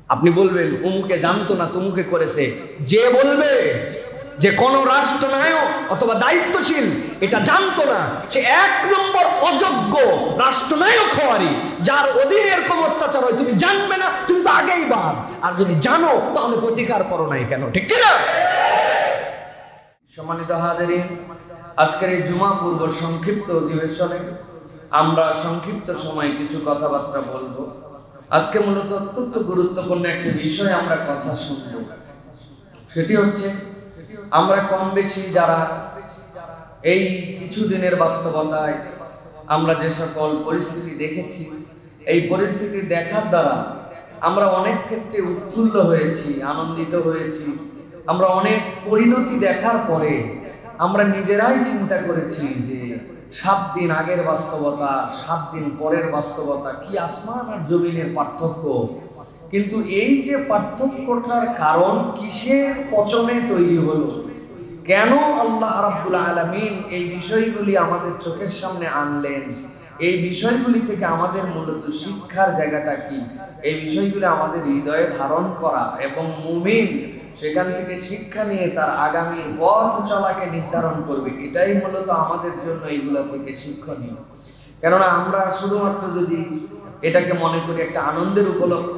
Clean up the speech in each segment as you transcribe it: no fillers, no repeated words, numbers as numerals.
আপনি বলবেন অমুকে জানতো না, তমুকে করেছে। যে বলবে যে কোন রাষ্ট্রনায়ক অথবা দায়িত্বশীল এটা জানতো না, সে 1 নম্বর অযোগ্য রাষ্ট্রনায়ক হওয়ারই। যার অধীনে এরকম অত্যাচার হয় তুমি জানবে না, তুমি তো আগেই বাদ। আর যদি জানো তাহলে প্রতিকার করো নাই কেন? ঠিক কিনা? সম্মানিত হাজিরিন, আজকের এই জুমা পূর্ব সংক্ষিপ্ত অধিবেশনে আমরা সংক্ষিপ্ত সময়ে কিছু কথাবার্তা বলবো। আজকে মূলত অত্যন্ত গুরুত্বপূর্ণ একটি বিষয়ে আমরা কথা শুনব। সেটি হচ্ছে আমরা কম বেশি যারা এই কিছুদিনের বাস্তবতায় আমরা যে সকল পরিস্থিতি দেখেছি, এই পরিস্থিতি দেখার দ্বারা আমরা অনেক ক্ষেত্রে উৎফুল্ল হয়েছি, আনন্দিত হয়েছি। আমরা অনেক পরিণতি দেখার পরে আমরা নিজেরাই চিন্তা করেছি যে 7 দিন আগের বাস্তবতা, 7 দিন পরের বাস্তবতা, কি আসমান আর জমিনের পার্থক্য। কিন্তু এই যে পার্থক্যটার কারণ কিসের পচনে তৈরি হলো, কেন আল্লাহ রাব্বুল আলামিন এই বিষয়গুলি আমাদের চোখের সামনে আনলেন, এই বিষয়গুলি থেকে আমাদের মূলত শিক্ষার জায়গাটা কি, এই বিষয়গুলি আমাদের হৃদয়ে ধারণ করা এবং মুমিন সেখান থেকে শিক্ষা নিয়ে তার আগামীর পথ চলাকে নির্ধারণ করবে, এটাই মূলত আমাদের জন্য এইগুলা থেকে শিক্ষণীয়। কেননা আমরা শুধুমাত্র যদি এটাকে মনে করি একটা আনন্দের উপলক্ষ,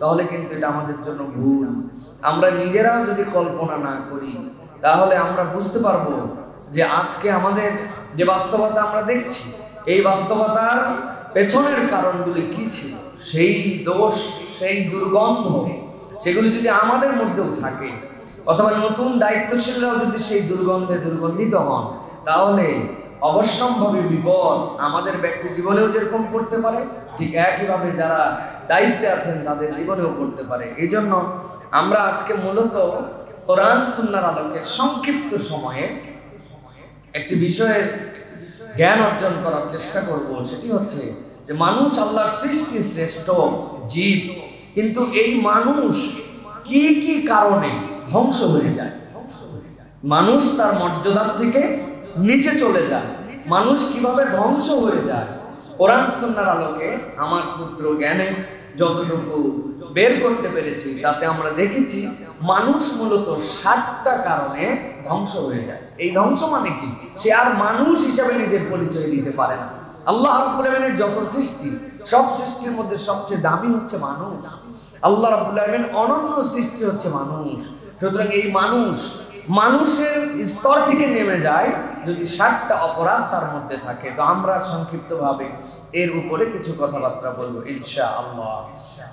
তাহলে কিন্তু এটা আমাদের জন্য ভুল। আমরা নিজেরাও যদি কল্পনা না করি তাহলে আমরা বুঝতে পারবো যে আজকে আমাদের যে বাস্তবতা আমরা দেখছি, এই বাস্তবতার পেছনের কারণগুলি কি ছিল, সেই দোষ, সেই দুর্গন্ধ, সেগুলি যদি আমাদের মধ্যেও থাকে, অথবা নতুন দায়িত্বশীলরাও যদি সেই দুর্গন্ধে দুর্গন্ধিত হন, তাহলে অবশ্যম্ভাবী বিপদ আমাদের ব্যক্তি জীবনেও যেরকম পড়তে পারে, ঠিক একইভাবে যারা দায়িত্বে আছেন তাদের জীবনেও পড়তে পারে। এই জন্য আমরা আজকে মূলত কোরআন সুন্নাহর আলোকে সংক্ষিপ্ত সময়ে একটি বিষয়ের জ্ঞান অর্জন করার চেষ্টা করব। সেটি হচ্ছে যে মানুষ আল্লাহর সৃষ্টি শ্রেষ্ঠ জীব, কিন্তু এই মানুষ কি কি কারণে ধ্বংস হয়ে যায়, মানুষ তার মর্যাদার থেকে নিচে চলে যায়, মানুষ কিভাবে ধ্বংস হয়ে যায়, কোরআন সুন্নাহর আলোকে আমার ক্ষুদ্র জ্ঞানে যতটুকু বের করতে পেরেছি তাতে আমরা দেখেছি মানুষ মূলত 7টা কারণে ধ্বংস হয়ে যায়। এই ধ্বংস মানে কি? সে আর মানুষ হিসাবে নিজের পরিচয় দিতে পারে না। আল্লাহ রাব্বুল আলামিনের যত সৃষ্টি, সব সৃষ্টির মধ্যে সবচেয়ে দামি হচ্ছে মানুষ। আল্লাহ রাব্বুল আলামিন অনন্য সৃষ্টি হচ্ছে মানুষ। সুতরাং এই মানুষের স্তর থেকে নেমে যায় যদি 7টা অপরাধ তার মধ্যে থাকে। তো আমরা সংক্ষিপ্তভাবে এর উপরে কিছু কথাবার্তা বলবো ইনশাআল্লাহ।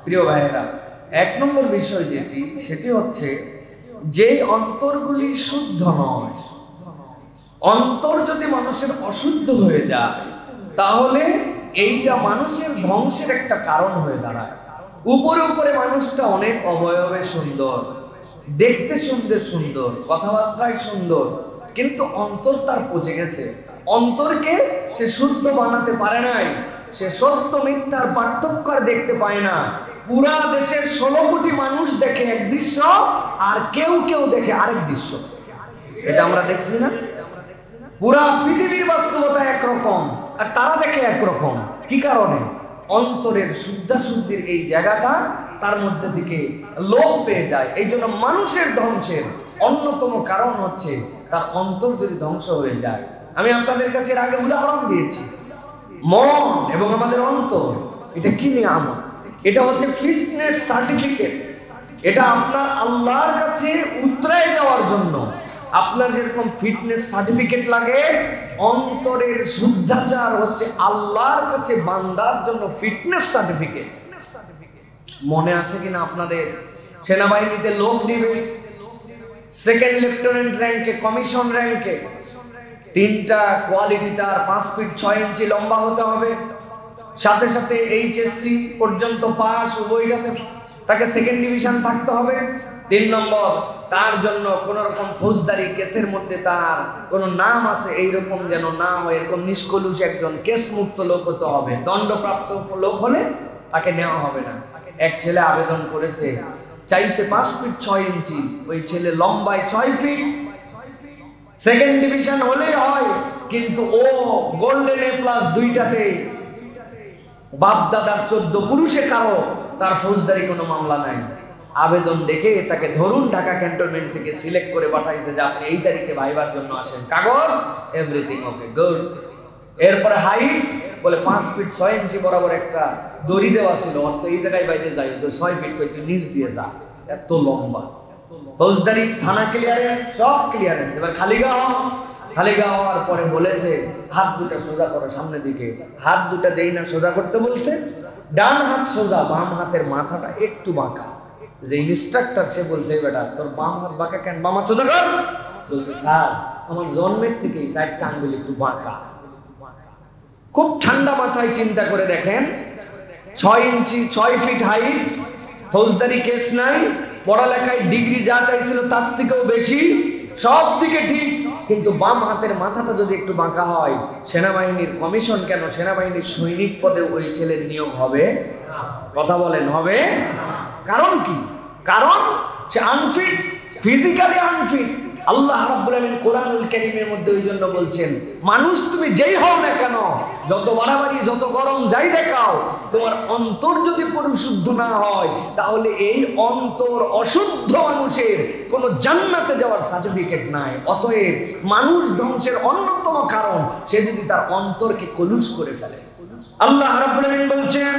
প্রিয় ভাইয়েরা, 1 নম্বর বিষয় যেটি, সেটি হচ্ছে যে অন্তরগুলি শুদ্ধ নয়, অন্তর যদি মানুষের অশুদ্ধ হয়ে যায় তাহলে এইটা মানুষের ধ্বংসের একটা কারণ হয়ে দাঁড়ায়। উপরে উপরে মানুষটা অনেক অবয়বে সুন্দর, দেখতে সুন্দর, কথাবার্তায় সুন্দর, কিন্তু অন্তর তার পচে গেছে। অন্তরকে সে শুদ্ধ বানাতে পারে নাই, সে সত্য মিথ্যার পার্থক্য আর দেখতে পায় না। পুরা দেশের 16 কোটি মানুষ দেখে এক দৃশ্য, আর কেউ দেখে আরেক দৃশ্য। এটা আমরা দেখছি না? পুরা পৃথিবীর বাস্তবতা একরকম আর তারা দেখে একরকম। কি কারণে? অন্তরের শুদ্ধাশুদ্ধির এই জায়গাটা তার মধ্যে থেকে লোপ পেয়ে যায়। এই জন্য মানুষের ধ্বংসের অন্যতম কারণ হচ্ছে তার অন্তর যদি ধ্বংস হয়ে যায়। আমি আপনাদের কাছে এর আগে উদাহরণ দিয়েছি, মন এবং আমাদের অন্তর এটা কি নিয়ামত, এটা হচ্ছে ফিটনেস সার্টিফিকেট। এটা আপনার আল্লাহর কাছে উতরায় যাওয়ার জন্য আপনার যেরকম ফিটনেস সার্টিফিকেট লাগে, অন্তরের শুদ্ধাচার হচ্ছে আল্লাহর কাছে বান্দার জন্য ফিটনেস সার্টিফিকেট। মনে আছে কিনা আপনাদের, সেনাবাহিনীতে লোক নিবে, 2nd লেফটেন্যান্ট র্যাঙ্কে, কমিশন র্যাঙ্কে, 3টা কোয়ালিটি, তার 5 ফিট 6 ইঞ্চি লম্বা হতে হবে, সাথে সাথে HSC পর্যন্ত পাস, উভয়টাতে তাকে 2nd ডিভিশন থাকতে হবে। 3 নম্বর, তার জন্য কোন রকম ফৌজদারি কেসের মধ্যে তার কোন নাম আছে এইরকম যেন না হয়, এরকম নিষ্কলুষ একজন কেস মুক্ত লোক হতে হবে। দণ্ডপ্রাপ্ত লোক হলে তাকে নেওয়া হবে না। এক ছেলে আবেদন করেছে, চাইছে 5 ফিট 6 ইঞ্চি, ওই ছেলে লম্বায় 6 ফিট, 2nd ডিভিশন হলেই হয়, কিন্তু ও গোল্ডেন A+ 2টাতে বাপ দাদার 14 পুরুষে কারো তার ফৌজদারি কোনো মামলা নাই। আবেদন দেখে তাকে ধরুন ঢাকা ক্যান্টনমেন্ট থেকে সিলেক্ট করে পাঠাইছে যে আপনি এই তারিখে ভাইবার জন্য আসেন, কাগজ এভরিথিং ওকে গুড। এরপরে হাইট বলে 5 ফিট 6 ইঞ্চি বরাবর একটা দড়ি দেওয়া ছিল, অর্থ এই জায়গায় বাইরে যাই তো 6 ফিট কই তুই নিচ দিয়ে যা, এত লম্বা। ফৌজদারি থানা ক্লিয়ারেন্স সব ক্লিয়ারেন্স। এবার খালিগা হওয়ার পরে বলেছে হাত দুটা সোজা করো সামনের দিকে। হাত দুটা যেই না সোজা করতে বলছে, ডান হাত সোজা, বাম হাতের মাথাটা একটু বাঁকা। যে ইনস্ট্রাক্টর সে বলছে বেটা তোর বাম হাত বাঁকা কেন, বাম হাত সোজা কর। বলছে স্যার আমার জন্মের থেকেই 4টা আঙ্গুল একটু বাঁকা। খুব ঠান্ডা মাথায় চিন্তা করে দেখেন, 6 ফিট হাইট, ফৌজদারি কেস নাই, পড়ালেখায় ডিগ্রি যা চাইছিল তার থেকেও বেশি, সব দিকে ঠিক, কিন্তু বাম হাতের মাথাটা যদি একটু বাঁকা হয়, সেনাবাহিনীর কমিশন কেন সেনাবাহিনীর সৈনিক পদে ওই ছেলের নিয়োগ হবে? কথা বলেন হবে? কারণ কি? কারণ সে আনফিট, ফিজিক্যালি আনফিট। আল্লাহ রাব্বুল আলামিন কোরআনুল কারীমের মধ্যে ওই জন্য বলছেন, মানুষ তুমি যেই হও না কেন, যত বাড়াবাড়ি যত গরম যাই দেখাও, তোমার অন্তর যদি পরিশুদ্ধ না হয়, তাহলে এই অন্তর অশুদ্ধ মানুষের কোনো জান্নাতে যাওয়ার সার্টিফিকেট নাই। অতএব মানুষ ধ্বংসের অন্যতম কারণ সে যদি তার অন্তরকে কলুষ করে ফেলে। আল্লাহ রাব্বুল আলামিন বলছেন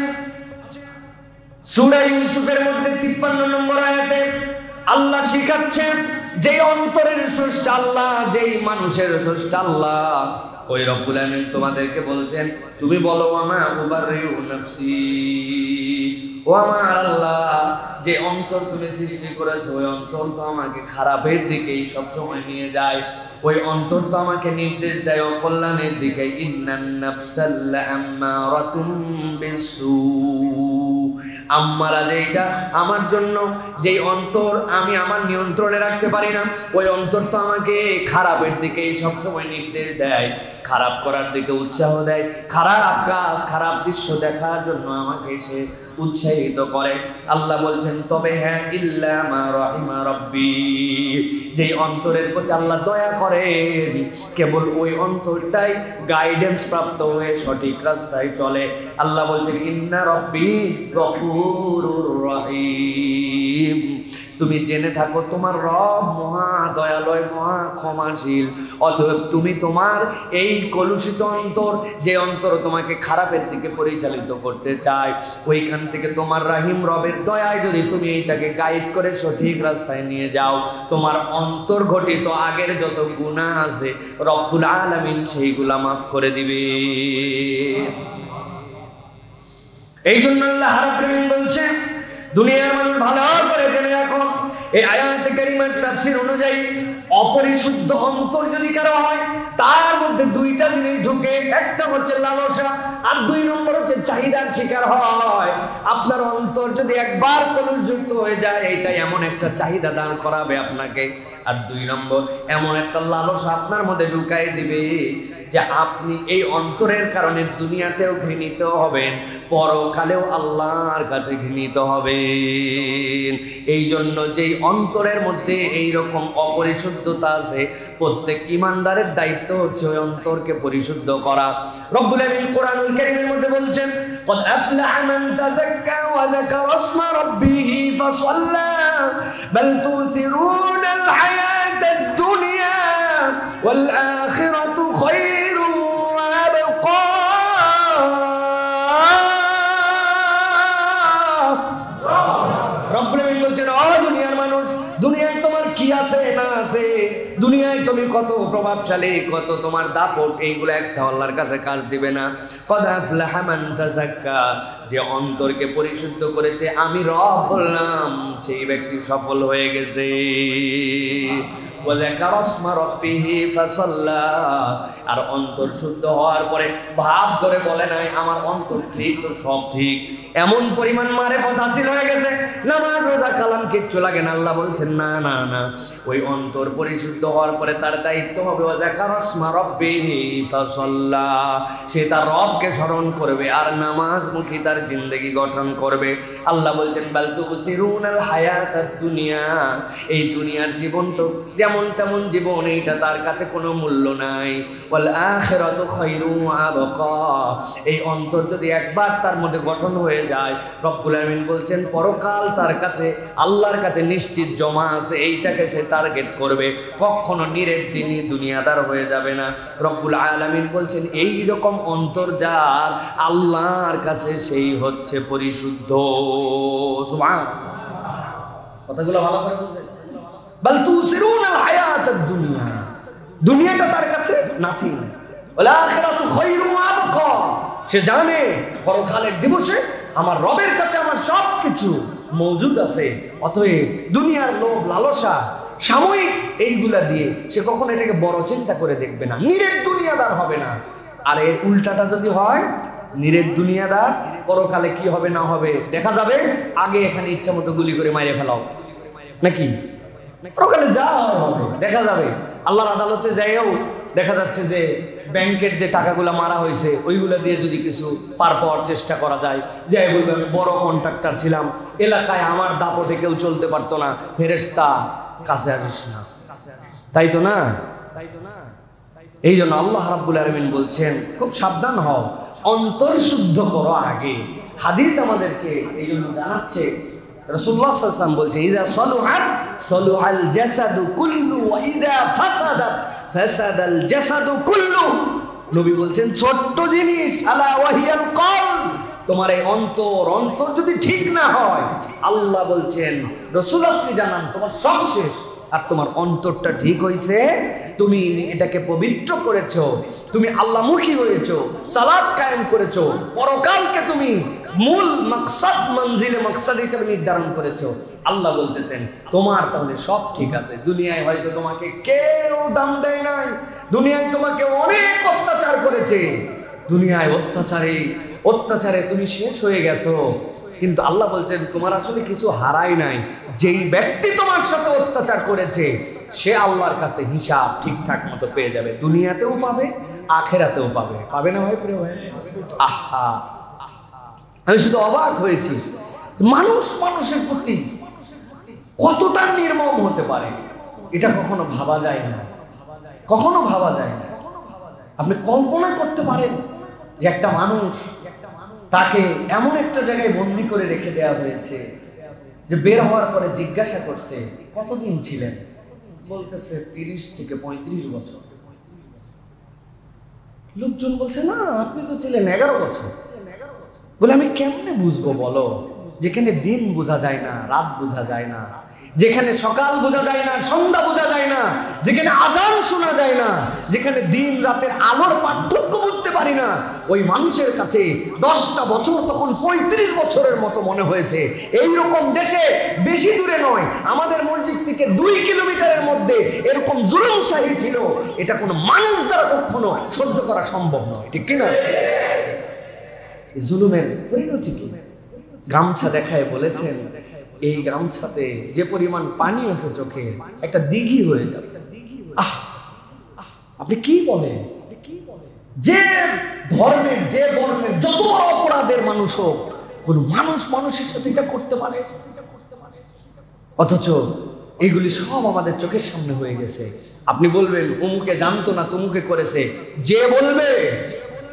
সূরা ইউসুফের মধ্যে 53 নম্বর আয়াতে আল্লাহ শিখাচ্ছেন যেই অন্তরের স্রষ্টা আল্লাহ, যেই মানুষের স্রষ্টা আল্লাহ, ওই রব্বুল আলামিন তোমাদেরকে বলছেন তুমি বলো ওয়ামা উবাররিউ নাফসি, ও আমার আল্লাহ যে অন্তর তুমি সৃষ্টি করেছো ওই অন্তর তো আমাকে খারাপের দিকেই সবসময় নিয়ে যায়, ওই অন্তর তো আমাকে নির্দেশ দেয় অকল্যাণের দিকে। ইন্নান নাফসাল লাআম্মারাতুম বিসসু, আম্মারা যেটা আমার জন্য যেই অন্তর আমি আমার নিয়ন্ত্রণে রাখতে পারি না, ওই অন্তর তো আমাকে খারাপের দিকেই সবসময় নির্দেশ দেয়, খারাপ করার দিকে উৎসাহ দেয়, খারাপ কাজ খারাপ দৃশ্য দেখার জন্য আমাকে সে উৎসাহিত করে। আল্লাহ বলছেন তবে হ্যাঁ ইল্লা মা রাহিমা রাব্বি, যেই অন্তরের প্রতি আল্লাহ দয়া করেন কেবল ওই অন্তরটাই গাইডেন্স প্রাপ্ত হয়ে সঠিক রাস্তায় চলে। আল্লাহ বলছেন ইন্না রাব্বি গফুরুর রহিম, তুমি জেনে থাকো তোমার রব মহা দয়ালয় মহা ক্ষমাশীল। অতএব তুমি তোমার এই কলুষিত অন্তর, যে অন্তর তোমাকে খারাপের দিকে পরিচালিত করতে চায়, ওইখান থেকে তোমার রাহিম রবের দয়ায় যদি তুমি এইটাকে গাইড করে সঠিক রাস্তায় নিয়ে যাও, তোমার অন্তর ঘটিত আগের যত গুনাহ আছে রব্বুল আলামিন সেইগুলা মাফ করে দিবে। এই জন্য আল্লাহ রাব্বুল আলামিন বলছেন দুনিয়ার মানুষ ভালো করে জেনে রাখো, এই আয়াতে কারিমার তাফসীর অনুযায়ী অপরিশুদ্ধ অন্তর যদি কারো হয়, তার মধ্যে 2টা জিনিস ঢুকে, একটা হচ্ছে লালসা আর 2 নম্বর হচ্ছে চাহিদার শিকার হয়। আপনার অন্তর যদি একবার কলুষযুক্ত হয়ে যায়, এটা এমন একটা চাহিদা দান করাবে আপনাকে, আর 2 নম্বর এমন একটা লালসা আপনার মধ্যে ঢুকাই দিবে যে আপনি এই অন্তরের কারণে দুনিয়াতেও ঘৃণিত হবেন, পরকালেও আল্লাহর কাছে ঘৃণিত হবেন। এই জন্য যেই অন্তরের মধ্যে এই রকম অপরিশুদ্ধতা আছে, প্রত্যেক ঈমানদারের দায়িত্ব হচ্ছে ওই অন্তরকে পরিশুদ্ধ করা। রব্বুল আলামিন কোরআনুল কারীমের মধ্যে বলছেন ক্বাদ আফলাহা মান তাযাক্কা ওয়া যাকারা ইসমা রাব্বিহি ফাসাল্লা বাল তুসিরুনাল হায়াতাদ দুনিয়া ওয়াল আখিরাতু খায়রুন ওয়া আবকা। রব্বুল আলামিন বলছেন ও দুনিয়ার মানুষ, দুনিয়ায় তোমার কি আছে না আছে, দুনিয়ায় তুমি কত প্রভাবশালী, কত তোমার দাপট, এইগুলো একটা আল্লাহর কাছে কাজ দিবে না। ক্বাদ আফলাহা মান তাযাক্কা, যে অন্তরকে পরিশুদ্ধ করেছে আমি রব বললাম, সেই ব্যক্তি সফল হয়ে গেছে। ওয়া যাকারা ইসমা রাব্বিহি ফাসাল্লা, আর অন্তর শুদ্ধ হওয়ার পরে ভাব ধরে বলে নাই আমার অন্তর ঠিক তো সব ঠিক, এমন পরিমাণ মারেফত হাসিল হয়ে গেছে, নামাজ রোজা কালাম কিচ্ছু লাগে না। আল্লাহ বলছেন না না না, ওই অন্তর পরিশুদ্ধ হওয়ার পরে তার দায়িত্ব হবে যাকারাসমা রাব্বিহি ফাসাল্লা, সে তার রবকে স্মরণ করবে আর নামাজমুখী তার জিন্দেগি গঠন করবে। আল্লাহ বলছেন বাল তুসিরুনাল হায়াতাদ দুনিয়া, এই দুনিয়ার জীবন তো যেমন তেমন জীবন, এইটা তার কাছে কোনো মূল্য নাই। ওয়াল আখিরাতু খায়রু ওয়া আবকা, এই অন্তর যদি একবার তার মধ্যে গঠন হয়ে যায়, রব্বুল আলামিন বলছেন পরকাল তার কাছে আল্লাহর কাছে নিশ্চিত জমা আছে, এইটাকে সে টার্গেট করবে, কখনো নিরেট দিনই দুনিয়াদার হয়ে যাবে না। রব্বুল আলামিন বলছেন এই রকম অন্তর যার আল্লাহর কাছে সেই হচ্ছে পরিশুদ্ধ। সুবহানাল্লাহ, কথাগুলো ভালো করে বুঝেন। বাল তুসিরুনাল হায়াতাদ দুনিয়া, দুনিয়াটা তার কাছে নাথিং, ওয়াল আখিরাতু খায়রু ওয়া আবকা, সে জানে পরকালের দিবসে আমার রবের কাছে আমার সবকিছু মজুদ আছে। অতএব দুনিয়ার লোভ লালসা সাময়িক এইগুলা দিয়ে সে কখনো এটাকে বড় চিন্তা করে দেখবে না, নিরেট দুনিয়াদার হবে না। আর এর উল্টাটা যদি হয়, নিরেট দুনিয়াদার, পরকালে কি হবে না হবে দেখা যাবে। আগে এখানে ইচ্ছা মতো গুলি করে মাইরে ফেলাও নাকি, পরকালে যা হবে দেখা যাবে। আল্লাহর আদালতে যাইও দেখা যাচ্ছে যে ব্যাংকের যে টাকাগুলো মারা হয়েছে ওইগুলো দিয়ে যদি কিছু পার পাওয়ার চেষ্টা করা যায়, যাই বলবে আমি বড় কন্ট্রাক্টর ছিলাম, এলাকায় আমার দাপটে কেউ চলতে পারতো না, ফেরেশতা কাছে আসিস না, তাই তো না? এই জন্য আল্লাহ রাব্বুল আলামিন বলছেন খুব সাবধান হও, অন্তর শুদ্ধ করো আগে। হাদিস আমাদেরকে এই জন্য জানাচ্ছে, রাসূলুল্লাহ সাল্লাল্লাহু আলাইহি ওয়াসাল্লাম বলছে ইযা সালুহাত সালুহাল জাসাদু কুল্লু ওয়া ইযা ফাসাদাত ফাসাদাল জাসাদু কুল্লু। নবী বলছেন ছোট্ট জিনিস, আলা ওয়াহিয়াল কলব, তোমার এই অন্তর যদি ঠিক না হয়, আল্লাহ বলছেন রাসূল আপনি জানান তোমার সব শেষ। আর তোমার অন্তরটা ঠিক হইছে, তুমি এটাকে পবিত্র করেছো, তুমি আল্লাহমুখী হয়েছো, সালাত কায়েম করেছো, পরকালকে তুমি মূল মাকসাদ মঞ্জিলে মাকসাদ হিসেবে নির্ধারণ করেছো। আল্লাহ বলতেছেন তোমার তাহলে সব ঠিক আছে। দুনিয়ায় হয়তো তোমাকে কেউ দাম দেয় নাই, দুনিয়ায় তোমাকে অনেক অত্যাচার করেছে, দুনিয়ায় অত্যাচারে তুমি শেষ হয়ে গেছো, কিন্তু আল্লাহ বলছেন তোমার আসলে কিছু হারাই নাই। যেই ব্যক্তি তোমার সাথে অত্যাচার করেছে সে আল্লাহর কাছে হিসাব ঠিকঠাক মতো পেয়ে যাবে, দুনিয়াতেও পাবে আখেরাতেও পাবে। পাবে না ভাই প্রিয় ভাই? আহা, আমি শুধু অবাক হয়েছি মানুষের প্রতি কতটা নির্মম হতে পারে, এটা কখনো ভাবা যায় না, কখনো ভাবা যায় না। আপনি কল্পনা করতে পারেন যে একটা মানুষ, তাকে এমন একটা জায়গায় বন্দি করে রেখে দেওয়া হয়েছে যে বের হওয়ার পরে জিজ্ঞাসা করছে কতদিন ছিলেন, বলতেছে 30 থেকে 35 বছর। লোকজন বলছে না আপনি তো ছিলেন 11 বছর। বলে আমি কেমনে বুঝবো বলো, যেখানে দিন বোঝা যায় না, রাত বোঝা যায় না, যেখানে সকাল বোঝা যায় না, সন্ধ্যা বোঝা যায় না, যেখানে আজান শোনা যায় না, যেখানে দিন রাতের আলোর পার্থক্য বুঝতে পারি না, ওই মানুষের কাছে 10টা বছর তখন 35 বছরের মতো মনে হয়েছে। এইরকম দেশে বেশি দূরে নয়, আমাদের মসজিদ থেকে 2 কিলোমিটারের মধ্যে এরকম জুলুমশাহী ছিল, এটা কোনো মানুষ দ্বারা কখনো সহ্য করা সম্ভব নয়, ঠিক কিনা? এই জুলুমের পরিণতি কি? গামছা দেখায় বলেছেন এই গামছাতে যে পরিমাণ পানি আছে চোখে একটা দিঘি হয়ে যাবে। আপনি কি বলেন? যে ধর্মের যে বর্ণের যত বড় অপরাধের মানুষ হোক, কোন মানুষের সাথে এটা করতে পারে? অথচ এইগুলি সব আমাদের চোখের সামনে হয়ে গেছে। আপনি বলবেন অমুকে জানতো না, তমুকে করেছে। যে বলবে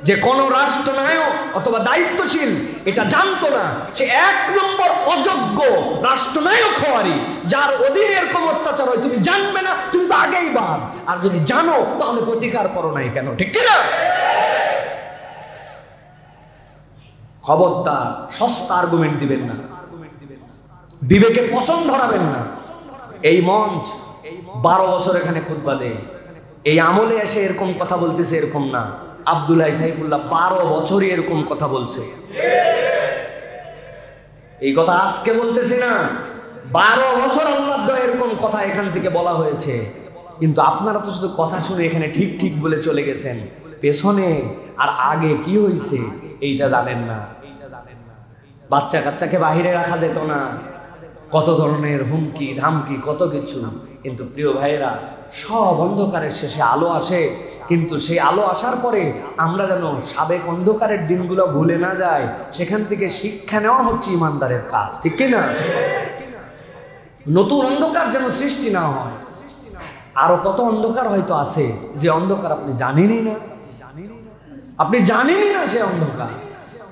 যে কোন রাষ্ট্রনায়ক অথবা দায়িত্বশীল এটা জানতো না, সে 1 নম্বর অযোগ্য রাষ্ট্রনায়ক হওয়ারই। যার অধীনে এরকম অত্যাচার হয় তুমি জানবে না, তুমি তো আগেই বাদ। আর যদি জানো তাহলে প্রতিকার করো নাই কেন, ঠিক কিনা? খবরদার সস্তা আর্গুমেন্ট দিবেন না, বিবেকে পচন ধরাবেন না। এই মঞ্চ 12 বছর এখানে খুতবা দেয়, এই আমলে এসে এরকম কথা বলতেছে এরকম না। আব্দুল্লাহ সাইফুল্লাহ 12 বছরই এরকম কথা বলছে। এই কথা আজকে বলতেছি না, 12 বছর আল্লাহর দয়া এরকম কথা এখান থেকে বলা হয়েছে। কিন্তু আপনারা তো শুধু কথা শুনে এখানে ঠিক ঠিক বলে চলে গেছেন, পেছনে আর আগে কি হয়েছে এইটা জানেন না। বাচ্চা কাচ্চাকে বাহিরে রাখা যেত না, কত ধরনের হুমকি ধামকি, কত কিছু। কিন্তু প্রিয় ভাইয়েরা, সব অন্ধকারের শেষে আলো আসে। কিন্তু সেই আলো আসার পরে আমরা যেন সাবেক অন্ধকারের দিনগুলো ভুলে না যাই। সেখান থেকে শিক্ষা নেওয়া হচ্ছে ইমানদারের কাজ, ঠিক কিনা? নতুন অন্ধকার যেন সৃষ্টি না হয়। আরো কত অন্ধকার হয়তো আছে, যে অন্ধকার আপনি জানেনই না, আপনি জানেনই না সে অন্ধকার।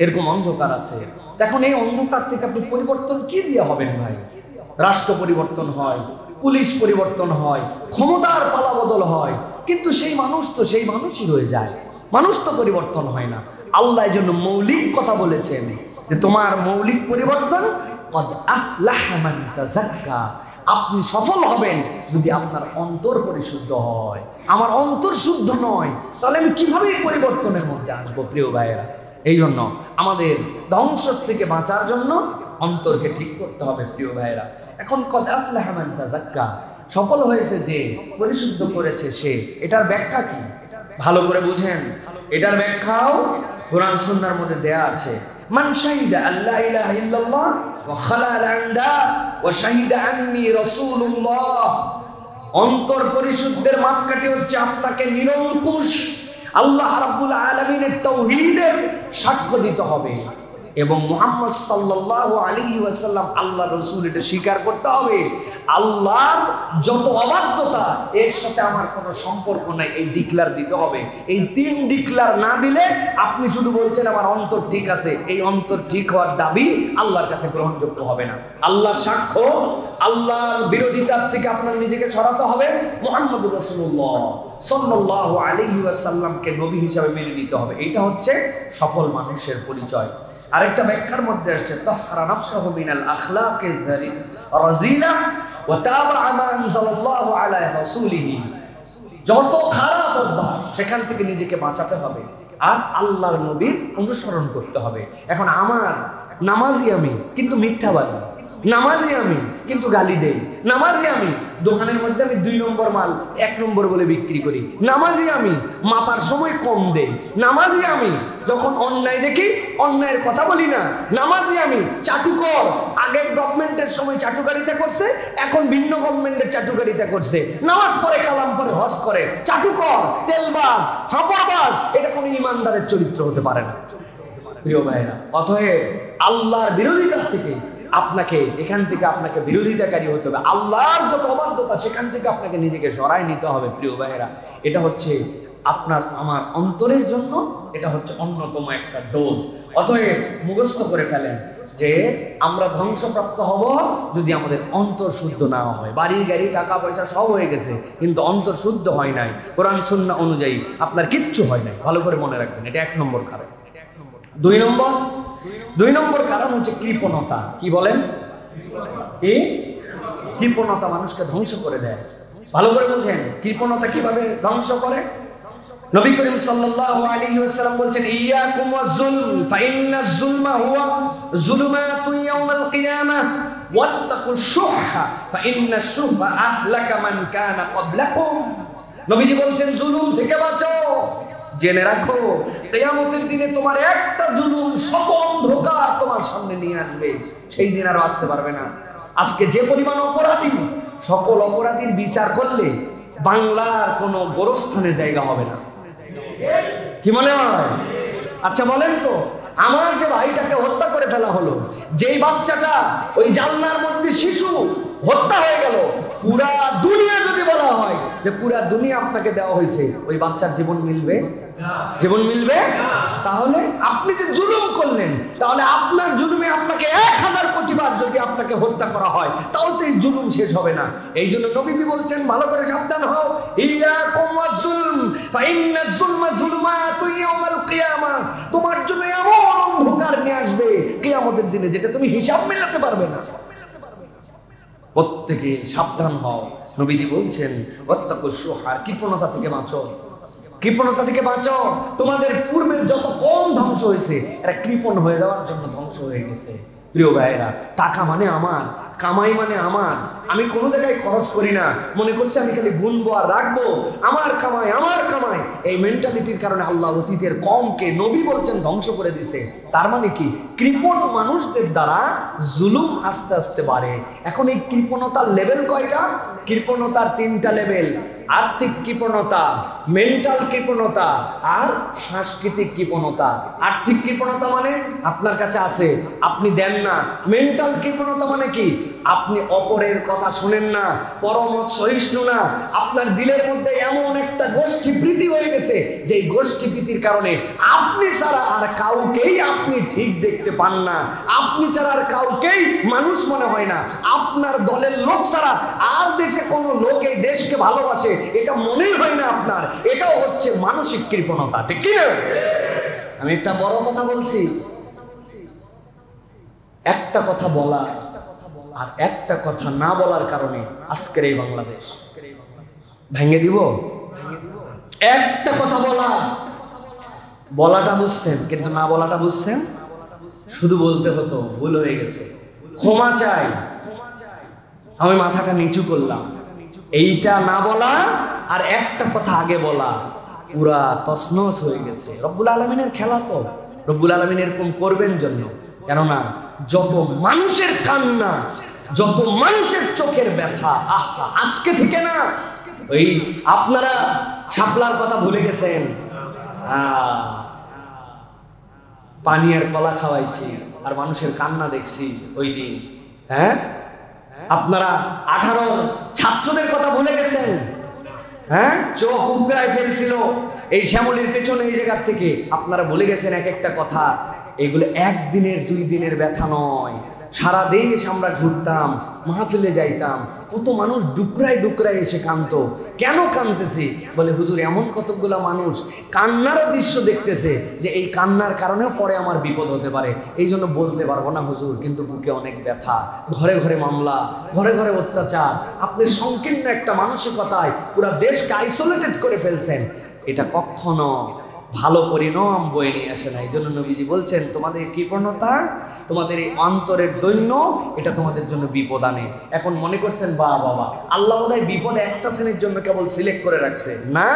এরকম অন্ধকার আছে। এখন এই অন্ধকার থেকে আপনি পরিবর্তন কি দিয়ে হবেন ভাই? রাষ্ট্র পরিবর্তন হয়, পুলিশ পরিবর্তন হয়, ক্ষমতার পালাবদল হয়, কিন্তু সেই মানুষ তো সেই মানুষই রয়ে যায়। মানুষ তো পরিবর্তন হয় না। আল্লাহ এর জন্য মৌলিক কথা বলেছেন যে তোমার মৌলিক পরিবর্তন, কদ আফলাহা মান তাযাক্কা, আপনি সফল হবেন যদি আপনার অন্তর পরিশুদ্ধ হয়। আমার অন্তর শুদ্ধ নয়, তাহলে আমি কিভাবে পরিবর্তনের মধ্যে আসবো? প্রিয় ভাইয়েরা, এই জন্য আমাদের ধ্বংস থেকে বাঁচার জন্য অন্তরকে ঠিক করতে হবে। প্রিয় ভাইয়েরা, এখন কদ আফলাহা মান তাযাক্কা, সফল হয়েছে যে, পরিশুদ্ধ করেছে সে, এটার ব্যাখ্যা কি? ভালো করে বুঝেন। এটার ব্যাখ্যাও কোরআন সুন্নাহর মধ্যে দেয়া আছে। মান শাহিদা আল্লা ইলাহা ইল্লাল্লাহ ওয়া খালাল আন্দা ওয়া শাহিদা আন্নী রাসূলুল্লাহ। অন্তর পরিশুদ্ধের মাপকাঠি হচ্ছে আপনাকে নিরঙ্কুশ আল্লাহ রাব্বুল আলামিনের তাওহীদের সাক্ষ্য দিতে হবে এবং মুহাম্মদ সাল্লাল্লাহু আলাইহি ওয়াসাল্লাম আল্লাহর রাসূল, এটা স্বীকার করতে হবে। আল্লাহর যত অবাধ্যতা, এর সাথে আমার কোনো সম্পর্ক নাই, এই ডিক্লার দিতে হবে। এই তিন ডিক্লার না দিলে আপনি শুধু বলছেন আমার অন্তর ঠিক আছে, এই অন্তর ঠিক হওয়ার দাবি আল্লাহর কাছে গ্রহণযোগ্য হবে না। আল্লাহর সাক্ষ্য, আল্লাহর বিরোধিতার থেকে আপনার নিজেকে সরাতে হবে। মুহাম্মদ রাসূলুল্লাহ সাল্লাল্লাহু আলাইহি ওয়াসাল্লামকে নবী হিসাবে মেনে নিতে হবে। এটা হচ্ছে সফল মানুষের পরিচয়। আরেকটা ব্যাখ্যার মধ্যে আসছে, তাহরা নাফসাহু মিনাল আখলাকিল রাযিলা ওয়া তাবাআ মা আনজালাল্লাহু আলা রাসূলিহি। যত খারাপ অভ্যাস সেখান থেকে নিজেকে বাঁচাতে হবে আর আল্লাহর নবীর অনুসরণ করতে হবে। এখন আমার নামাজি আমি কিন্তু মিথ্যাবাদী, নামাজি আমি কিন্তু গালি দেই, নামাজি আমি দোকানের মধ্যে আমি 2 নম্বর মাল 1 নম্বর বলে বিক্রি করি, নামাজি আমি মাপার সময় কম দেই, নামাজি আমি যখন অন্যায় দেখি অন্যায়ের কথা বলি না, নামাজি আমি চাটুকর, আগের গভর্নমেন্টের সময় চাটুকারিতা করছে, এখন ভিন্ন গভর্নমেন্টের চাটুকারিতা করছে, নামাজ পড়ে কালাম পড়ে হজ করে, চাটুকর, তেলবাজ, ফাঁপড়বাজ, এটা কোনো ইমানদারের চরিত্র হতে পারে না। প্রিয় ভাইরা, অতএব আল্লাহর বিরোধিতার থেকে আপনাকে, এখান থেকে আপনাকে বিরোধিতাকারী হতে হবে। আল্লাহর যত অবাধ্যতা সেখান থেকে আপনাকে নিজেকে সরায় নিতে হবে। প্রিয় ভাইয়েরা, এটা হচ্ছে আপনার আমার অন্তরের জন্য, এটা হচ্ছে অন্যতম একটা ডোজ। অতএব মুখস্থ করে ফেলেন যে আমরা ধ্বংসপ্রাপ্ত হব যদি আমাদের অন্তর শুদ্ধ না হয়। বাড়ি গাড়ি টাকা পয়সা সব হয়ে গেছে কিন্তু অন্তর শুদ্ধ হয় নাই, কোরআন সুন্নাহ অনুযায়ী আপনার কিচ্ছু হয় নাই। ভালো করে মনে রাখবেন, এটা 1 নম্বর কারণ। 2 নম্বর কারণ হচ্ছে কৃপণতা। কি বলেন? কি কৃপণতা মানুষকে ধ্বংস করে দেয়। ভালো করে বুঝেন কৃপণতা কিভাবে ধ্বংস করে। নবী করিম সাল্লাল্লাহু আলাইহি ওয়াসাল্লাম বলেন, ইয়াকুম ওয়াজ-যুলম ফাইন্নাজ যুলমা হুয়া যুলুমাতুন ইয়াউমাল কিয়ামাহ ওয়াত্তাকুশ শুহহা ফাইন্নাশ শুহহা আহলাকা মান কানা ক্বাবলাকুম। নবীজি বলেন, জুলুম থেকে বাঁচো। জেনে রাখো কিয়ামতের দিনে তোমার একটা জুলুম শত অন্ধকার তোমার সামনে নিয়ে আসবে, সেই দিন আর আসতে পারবে না। আজকে যে পরিমাণ অপরাধী, সকল অপরাধীর বিচার করলে বাংলার কোনো গোরস্থানে জায়গা হবে না। কি মনে হয়? আচ্ছা বলেন তো, আমার যে ভাইটাকে হত্যা করে ফেলা হলো, যেই বাচ্চাটা ওই জানলার মধ্যে শিশু হত্যা হয়ে গেল, পুরা দুনিয়া যদি বলা হয় যে পুরা দুনিয়া আপনাকে দেওয়া হয়েছে, ওই বাচ্চার জীবন মিলবে? জীবন মিলবে? তাহলে আপনি যে জুলুম করলেন, তাহলে আপনার জুলুমে আপনাকে 1000 কোটি বার যদি আপনাকে হত্যা করা হয়, তাও তো এই জুলুম শেষ হবে না। এই জন্য নবীজি বলছেন, ভালো করে সাবধান হও, ইয়াকুম ওয়াজ-যুলম ফাইন্নাজ যুলমা যুলুমাতুন ইয়াউমাল কিয়ামাহ। তোমার জন্য এমন অন্ধকার নিয়ে আসবে কিয়ামতের দিনে যেটা তুমি হিসাব মেলাতে পারবে না। প্রত্যেকে সাবধান হও। নবীজি বলছেন, ওয়াত্তাকুশ শুহহা, কৃপণতা থেকে বাঁচো, কৃপণতা থেকে বাঁচো। তোমাদের পূর্বের যত কম ধ্বংস হয়েছে, এরা কৃপণ হয়ে যাওয়ার জন্য ধ্বংস হয়ে গেছে। প্রিয় ভাইয়েরা, টাকা মানে আমার, কামাই মানে আমার, আমি কোনো জায়গায় খরচ করি না, মনে করছি আমি খালি গুনবো আর রাখবো, আমার কামাই আমার কামাই। এই মেন্টালিটির কারণে আল্লাহ অতীতের কমকে নবী বলছেন ধ্বংস করে দিছে। তার মানে কি, কৃপণ মানুষদের দ্বারা জুলুম আস্তে আস্তে বাড়ে। এখন এই কৃপণতার লেভেল কয়টা? কৃপণতার 3টা লেভেল: আর্থিক কৃপণতা, মেন্টাল কৃপণতা আর সাংস্কৃতিক কৃপণতা। আর্থিক কৃপণতা মানে আপনার কাছে আছে, আপনি দেন না। মেন্টাল কৃপণতা মানে কি, আপনি অপরের কথা শোনেন না, পরমত সহিষ্ণু না, আপনার দিলের মধ্যে এমন একটা গোষ্ঠী প্রীতি হয়ে গেছে যে এই গোষ্ঠী প্রীতির কারণে আপনি ছাড়া আর কাউকেই আপনি ঠিক দেখতে পান না, আপনি ছাড়া আর কাউকেই মানুষ মনে হয় না, আপনার দলের লোক ছাড়া আর দেশে কোনো লোক এই দেশকে ভালোবাসে এটা মনেই হয় না আপনার। এটাও হচ্ছে মানসিক কৃপণতা, ঠিক কি না? আমি একটা বড় কথা বলছি, একটা কথা বলা আর একটা কথা না বলার কারণে আজকের এই বাংলাদেশ ভেঙে দিব। একটা কথা বলাটা বুঝছেন, কিন্তু না বলাটা বুঝছেন। শুধু বলতে হতো, ভুল হয়ে গেছে, ক্ষমা চাই, আমি মাথাটা নিচু করলাম। এইটা না বলা আর একটা কথা আগে বলা পুরা তছনছ হয়ে গেছে। রব্বুল আলামিনের খেলা তো, রব্বুল আলামিন এরকম করবেন জন্য। কেননা যত মানুষের কান্না, যত মানুষের চোখের ব্যথা, আহা, আজকে থেকে না, ওই আপনারা শাপলার কথা ভুলে গেছেন, পানি আর কলা খাওয়াইছি আর মানুষের কান্না দেখছি ওই দিন। হ্যাঁ, আপনারা 18 ছাত্রদের কথা ভুলে গেছেন। হ্যাঁ, চোখ উগড়ায় ফেলছিল এই শ্যামলির পেছনে, এই জায়গার থেকে আপনারা ভুলে গেছেন এক একটা কথা। এগুলো একদিনের 2 দিনের ব্যথা নয়, সারা দেশ আমরা ঘুরতাম, মাহফিলে যাইতাম, কত মানুষ ডুকরায় ডুকরায় এসে কাঁদতো। কেন কাঁদতেছি? বলে হুজুর এমন কতগুলো মানুষ কান্নারও দৃশ্য দেখতেছে যে এই কান্নার কারণেও পরে আমার বিপদ হতে পারে, এই জন্য বলতে পারবো না হুজুর, কিন্তু বুকে অনেক ব্যথা, ঘরে ঘরে মামলা, ঘরে ঘরে অত্যাচার। আপনি সংকীর্ণ একটা মানসিকতায় পুরো দেশকে আইসোলেটেড করে ফেলছেন। এটা কখনো ভালো পরিণাম বয়ে নিয়ে আসে না। এই জন্য নবীজি বলছেন, তোমাদের কৃপণতা, তোমাদের এই অন্তরের দৈন্য, এটা তোমাদের জন্য বিপদ আনে। এখন মনে করছেন বাবা আল্লাহ বোধহয় বিপদ একটা শ্রেণীর জন্য কেবল সিলেক্ট করে রাখছে। না,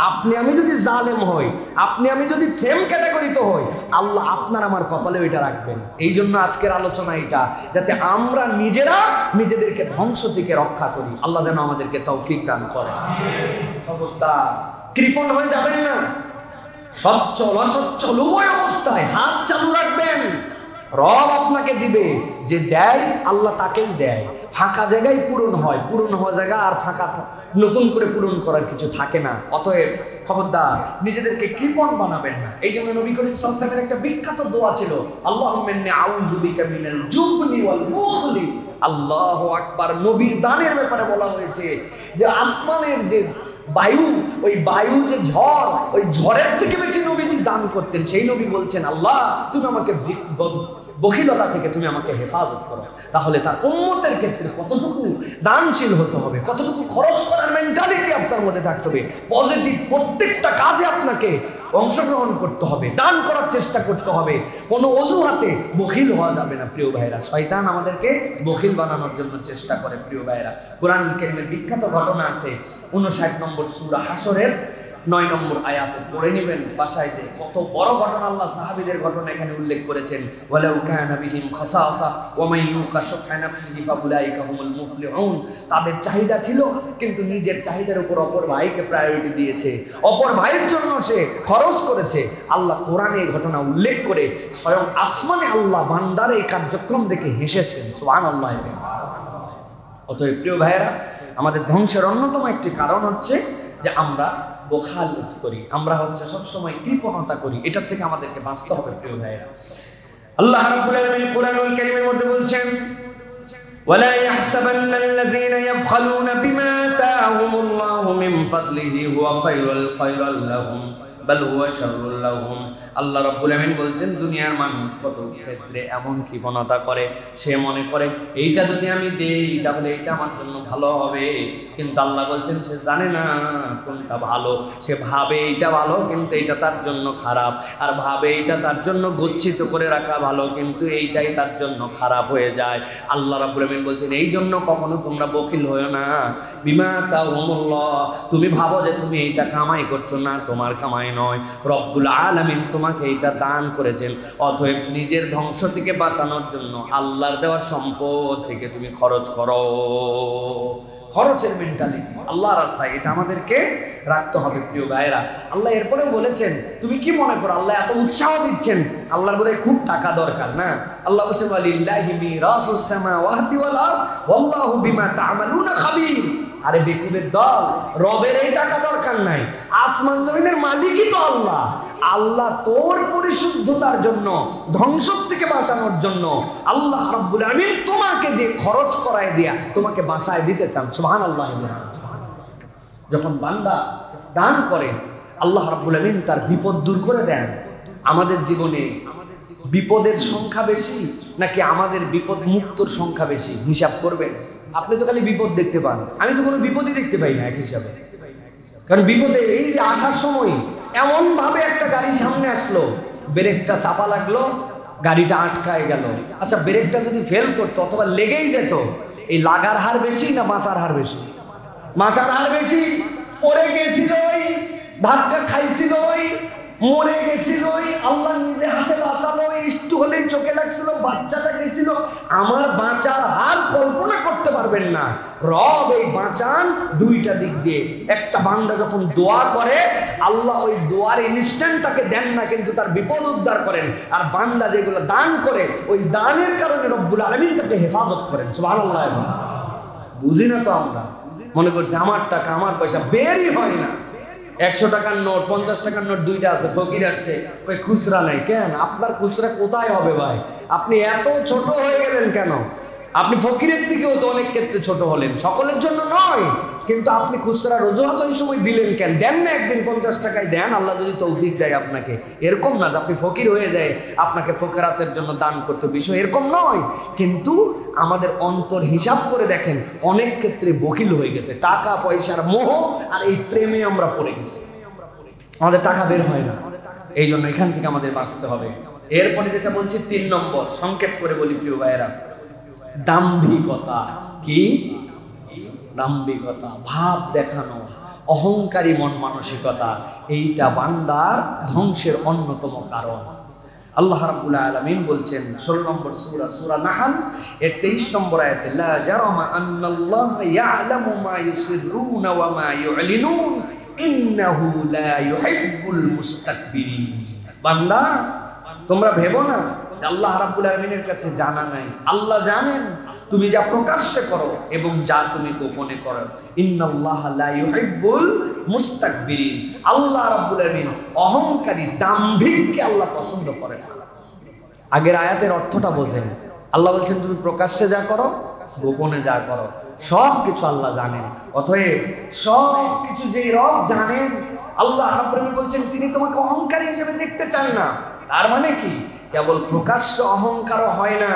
আপনি আমি যদি জালেম হই, আপনি আমি যদি সেম ক্যাটাগরিতে হই, আল্লাহ আপনার আমার কপালে ওইটা রাখবেন। এই জন্য আজকের আলোচনা এটা, যাতে আমরা নিজেরা নিজেদেরকে ধ্বংস থেকে রক্ষা করি। আল্লাহ যেন আমাদেরকে তৌফিক দান করে। খবরদার কৃপণ হয়ে যাবেন না। সচ্ছল অসচ্ছল উভয় অবস্থায় হাত চালু রাখবেন। রব আপনাকে দিবে, যে দেয় আল্লাহ তাকেই দেয়। ফাঁকা জায়গায় পূরণ হয়, পূরণ হওয়া জায়গা আর ফাঁকা নতুন করে পূরণ করার কিছু থাকে না। অতএব খবরদার নিজেদেরকে কৃপণ বানাবেন না। এই জন্য নবী করিম সাল্লাল্লাহু আলাইহি ওয়াসাল্লামের একটা বিখ্যাত দোয়া ছিল, আল্লাহুম্মা ইন্নী আউযু বিকা মিনাল জুবনি ওয়াল বুখলি। আল্লাহু আকবার। নবীর দানের ব্যাপারে বলা হয়েছে যে আসমানের যে বায়ু, ওই বায়ু যে ঝড়, ওই ঝড়ের থেকে বেশি নবীজি দান করতেন। সেই নবী বলছেন, আল্লাহ তুমি আমাকে বখিলতা থেকে তুমি আমাকে হেফাজত করো। তাহলে তার উম্মতের ক্ষেত্রে কতটুকু দানশীল হতে হবে, কতটুকু খরচ করার মেন্টালিটি আপনার মধ্যে থাকতে হবে। পজিটিভ প্রত্যেকটা কাজে আপনাকে অংশগ্রহণ করতে হবে, দান করার চেষ্টা করতে হবে। কোনো অজুহাতে বখিল হওয়া যাবে না। প্রিয় ভাইরা, শয়তান আমাদেরকে বখিল বানানোর জন্য চেষ্টা করে। প্রিয় ভাইরা, কোরআন কারীমের বিখ্যাত ঘটনা আছে 59 নম্বর সূরা হাসরের 9 নম্বর আয়াতে পড়ে নেবেন বাসায়, যে কত বড় ঘটনা আল্লাহ সাহাবীদের ঘটনা এখানে উল্লেখ করেছেন। ওয়ালাউ কানা বিহিম খাসাসা ওয়া মান ইউকা শুহা নাফসিহি ফাউলাইকা হুমুল মুফলিহুন। তাদের চাহিদা ছিল, কিন্তু নিজের চাহিদার উপর অপর ভাইকে প্রায়োরিটি দিয়েছে, অপর ভাইয়ের জন্য সে খরচ করেছে। আল্লাহ কোরআনে এই ঘটনা উল্লেখ করে স্বয়ং আসমানে আল্লাহ বান্দার এই কার্যক্রম দেখে হেসেছেন। সুবহানাল্লাহ। অতএব প্রিয় ভাইয়েরা, আমাদের ধ্বংসের অন্যতম একটি কারণ হচ্ছে যে আমরা বখালত করি, আমরা হচ্ছে সবসময় কৃপণতা করি। এটার থেকে আমাদেরকে বাঁচতে হবে। প্রিয় ভাইয়েরা, আল্লাহ রাব্বুল আলামিন কোরআনুল কারীমের মধ্যে বলছেন, ওয়ালা ইয়াহসাবান্নাল্লাযীনা ইয়াবখালুনা বিমা আতাহুমুল্লাহু মিন ফাদলিহি হুয়া খায়রাল লাহুম বাল হুয়া শাররুল লাহুম। আল্লাহ রাব্বুল আমিন বলছেন দুনিয়ার মানুষ কত ক্ষেত্রে এমন কৃপণতা করে, সে মনে করে এইটা যদি আমি দেই তাহলে এইটা আমার জন্য ভালো হবে, কিন্তু আল্লাহ বলছেন সে জানে না কোনটা ভালো। সে ভাবে এইটা ভালো কিন্তু এইটা তার জন্য খারাপ, আর ভাবে এইটা তার জন্য গচ্ছিত করে রাখা ভালো কিন্তু এইটাই তার জন্য খারাপ হয়ে যায়। আল্লাহ রাব্বুল আমিন বলছেন এই জন্য কখনো তোমরা বখিল হয়ো না। বিমা তাউমুল্লাহ, তুমি ভাবো যে তুমি এইটা কামাই করছো, না তোমার কামাই নয়, রব্বুল আলামিন তোমাকে এইটা দান করেছেন। অতএব নিজের ধ্বংস থেকে বাঁচানোর জন্য আল্লাহর দেওয়া সম্পদ থেকে তুমি খরচ করো। খরচের মেন্টালিটি আল্লাহ রাস্তায়, এটা আমাদেরকে রাখতে হবে প্রিয় ভাইরা। আল্লাহ এরপরে বলেছেন তুমি কি মনে করো আল্লাহ এত উৎসাহ দিচ্ছেন আল্লাহর বোধহয় খুব টাকা দরকার? না, আল্লাহ বলছেন ওয়ালিল্লাহি মিরাসুস সামাওয়াতি ওয়াল আরদ ওয়াল্লাহু বিমা তা'মালুনা খাবীর। আরে বেকুবের দল, রবের এই টাকা দরকার নাই, আসমান জমিনের মালিকই তো আল্লাহ। আল্লাহ তোর পরিশুদ্ধতার জন্য, ধ্বংস থেকে বাঁচানোর জন্য আল্লাহ রাব্বুল আমিন তোমাকে দিয়ে খরচ করায় দিয়া তোমাকে বাঁচায় দিতে চান। সুবহানাল্লাহ। যখন বান্দা দান করে আল্লাহ রাব্বুল আমিন তার বিপদ দূর করে দেন। আমাদের জীবনে বিপদের সংখ্যা বেশি নাকি আমাদের বিপদ মুক্তর সংখ্যা বেশি? হিসাব করবেন। আপনি তো খালি বিপদ দেখতে পান, আমি তো কোনো বিপদই দেখতে পাই না এক হিসাবে। কারণ বিপদে এই যে আসার সময় এমন ভাবে একটা গাড়ি সামনে আসলো, ব্রেকটা চাপা লাগলো, গাড়িটা আটকায় গেল। আচ্ছা ব্রেকটা যদি ফেল করতো অথবা লেগেই যেত, এই লাগার হার বেশি না বাঁচার হার বেশি? বাঁচার হার বেশি। পড়ে গেছিল, ধাক্কা খাইছিল, মরে গেছিল, আল্লাহ নিজে হাতে বাঁচালো, একটু হলেই চোখে লাগছিল, বাচ্চাটা গেছিল। আমার বাঁচার হার কল্পনা করতে পারবেন না। রব এই বাঁচান দুইটা দিক দিয়ে। একটা বান্দা যখন দোয়া করে আল্লাহ ওই দোয়ার ইনস্ট্যান্ট তাকে দেন না, কিন্তু তার বিপদ উদ্ধার করেন। আর বান্দা যেগুলো দান করে ওই দানের কারণে রব্বুল আলামিন তাকে হেফাজত করেন। সুবহানাল্লাহ। বুঝি না তো আমরা, মনে করছি আমার টাকা আমার পয়সা, বেরই হয় না। 100 টাকার নোট 50 টাকার নোট দুইটা আছে, ফকির আসছে খুচরা নাই। কেন আপনার খুচরা কোথায় হবে ভাই? আপনি এত ছোট হয়ে গেলেন কেন? আপনি ফকিরের থেকেও তো অনেক ক্ষেত্রে ছোট হলেন, সকলের জন্য নয়। কিন্তু আপনি খুচরা রোজুহাত ওই সময় দিলেন কেন? দেন না একদিন 50 টাকায় দেন, আল্লাহ যদি তৌফিক দেয় আপনাকে। এরকম না যে আপনি ফকির হয়ে যায় আপনাকে ফকিরাতের জন্য দান করতে, বিষয় এরকম নয়। কিন্তু আমাদের অন্তর হিসাব করে দেখেন অনেক ক্ষেত্রে বখিল হয়ে গেছে, টাকা পয়সার মোহ আর এই প্রেমে আমরা পড়ে গেছি, আমাদের টাকা বের হয় না। এই জন্য এখান থেকে আমাদের বাঁচতে হবে। এরপরে যেটা বলছি 3 নম্বর, সংক্ষেপ করে বলি প্রিয় ভাইয়েরা, দাম্ভিকতা। কি? দাম্ভিকতা, ভাব দেখানো, অহংকারী মন মানসিকতা। এইটা বান্দার ধ্বংসের অন্যতম কারণ। আল্লাহ রাব্বুল আলামিন বলছেন 16 নম্বর সূরা, সূরা নাহল এর 23 নম্বর আয়াতে, লা জারামা আন্নাল্লাহা ইয়ালামু মা ইউসিররুনা ওয়া মা ইউলিনুন ইন্নাহু লা ইউহিব্বুল মুস্তাকবিরিন। বান্দা তোমরা ভেবো না আল্লাহ রাব্বুল আলামিনের কাছে জানা নাই। আল্লাহ জানেন তুমি যা প্রকাশ্যে করো এবং যা তুমি গোপনে করো। ইন্নাল্লাহা লা ইউহিব্বুল মুস্তাকবিরিন। আল্লাহ রাব্বুল আলামিন অহংকারী দাম্ভিককে আল্লাহ পছন্দ করেন না। আগের আয়াতের অর্থটা বোঝেন। আল্লাহ বলছেন তুমি প্রকাশ্যে যা করো গোপনে যা করো সব কিছু আল্লাহ জানেন। অতএব সব কিছু যে রব জানেন, আল্লাহ রাব্বুল আলামিন বলছেন তিনি তোমাকে অহংকারী হিসেবে দেখতে চান না। তার মানে কি? কেবল প্রকাশ্য অহংকারও হয় না,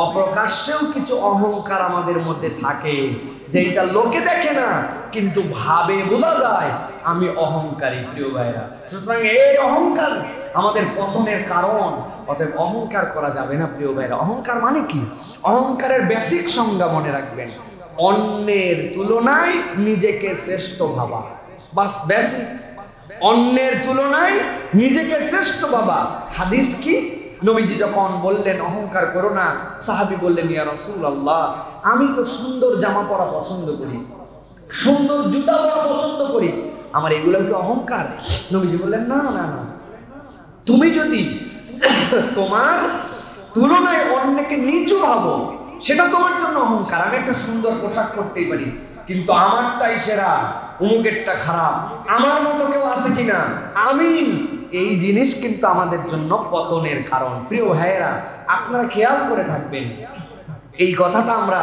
অপ্রকাশ্যেও কিছু অহংকার আমাদের মধ্যে থাকে, যেটা লোকে দেখে না কিন্তু ভাবে বোঝা যায় আমি অহংকারী। প্রিয় ভাইরা, সুতরাং এই অহংকার আমাদের পতনের কারণ। অতএব অহংকার করা যাবে না প্রিয় ভাইরা। অহংকার মানে কি? অহংকারের বেসিক সংজ্ঞা মনে রাখবেন, অন্যের তুলনায় নিজেকে শ্রেষ্ঠ ভাবা। বাস বেসিক, অন্যের তুলনায় নিজেকে শ্রেষ্ঠ ভাবা। হাদিস কি? নবীজি যখন বললেন অহংকার করো না, সাহাবী বললেন ইয়া রাসূলুল্লাহ আমি তো সুন্দর জামা পরা পছন্দ করি, সুন্দর জুতা পরা পছন্দ করি, আমার এগুলো কি অহংকার? নবীজি বললেন না না না, তুমি যদি তোমার তুলনায় অন্যকে নিচু ভাবো সেটা তোমার জন্য অহংকার। আমি একটা সুন্দর পোশাক পরতেই পারি কিন্তু আমারটাই সেরা, অমুকেরটা খারাপ, আমার মতো কেউ আছে কিনা, আমি এই জিনিস কিন্তু আমাদের জন্য পতনের কারণ। প্রিয় ভাইয়েরা, আপনারা খেয়াল করে থাকবেন এই কথাটা আমরা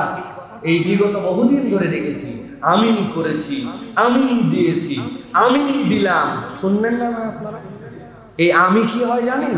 এই বিগত বহুদিন ধরে দেখেছি, আমি করেছি, আমি দিয়েছি, আমি দিলাম। শুনবেন না আপনারা? এই আমি কি হয় জানেন?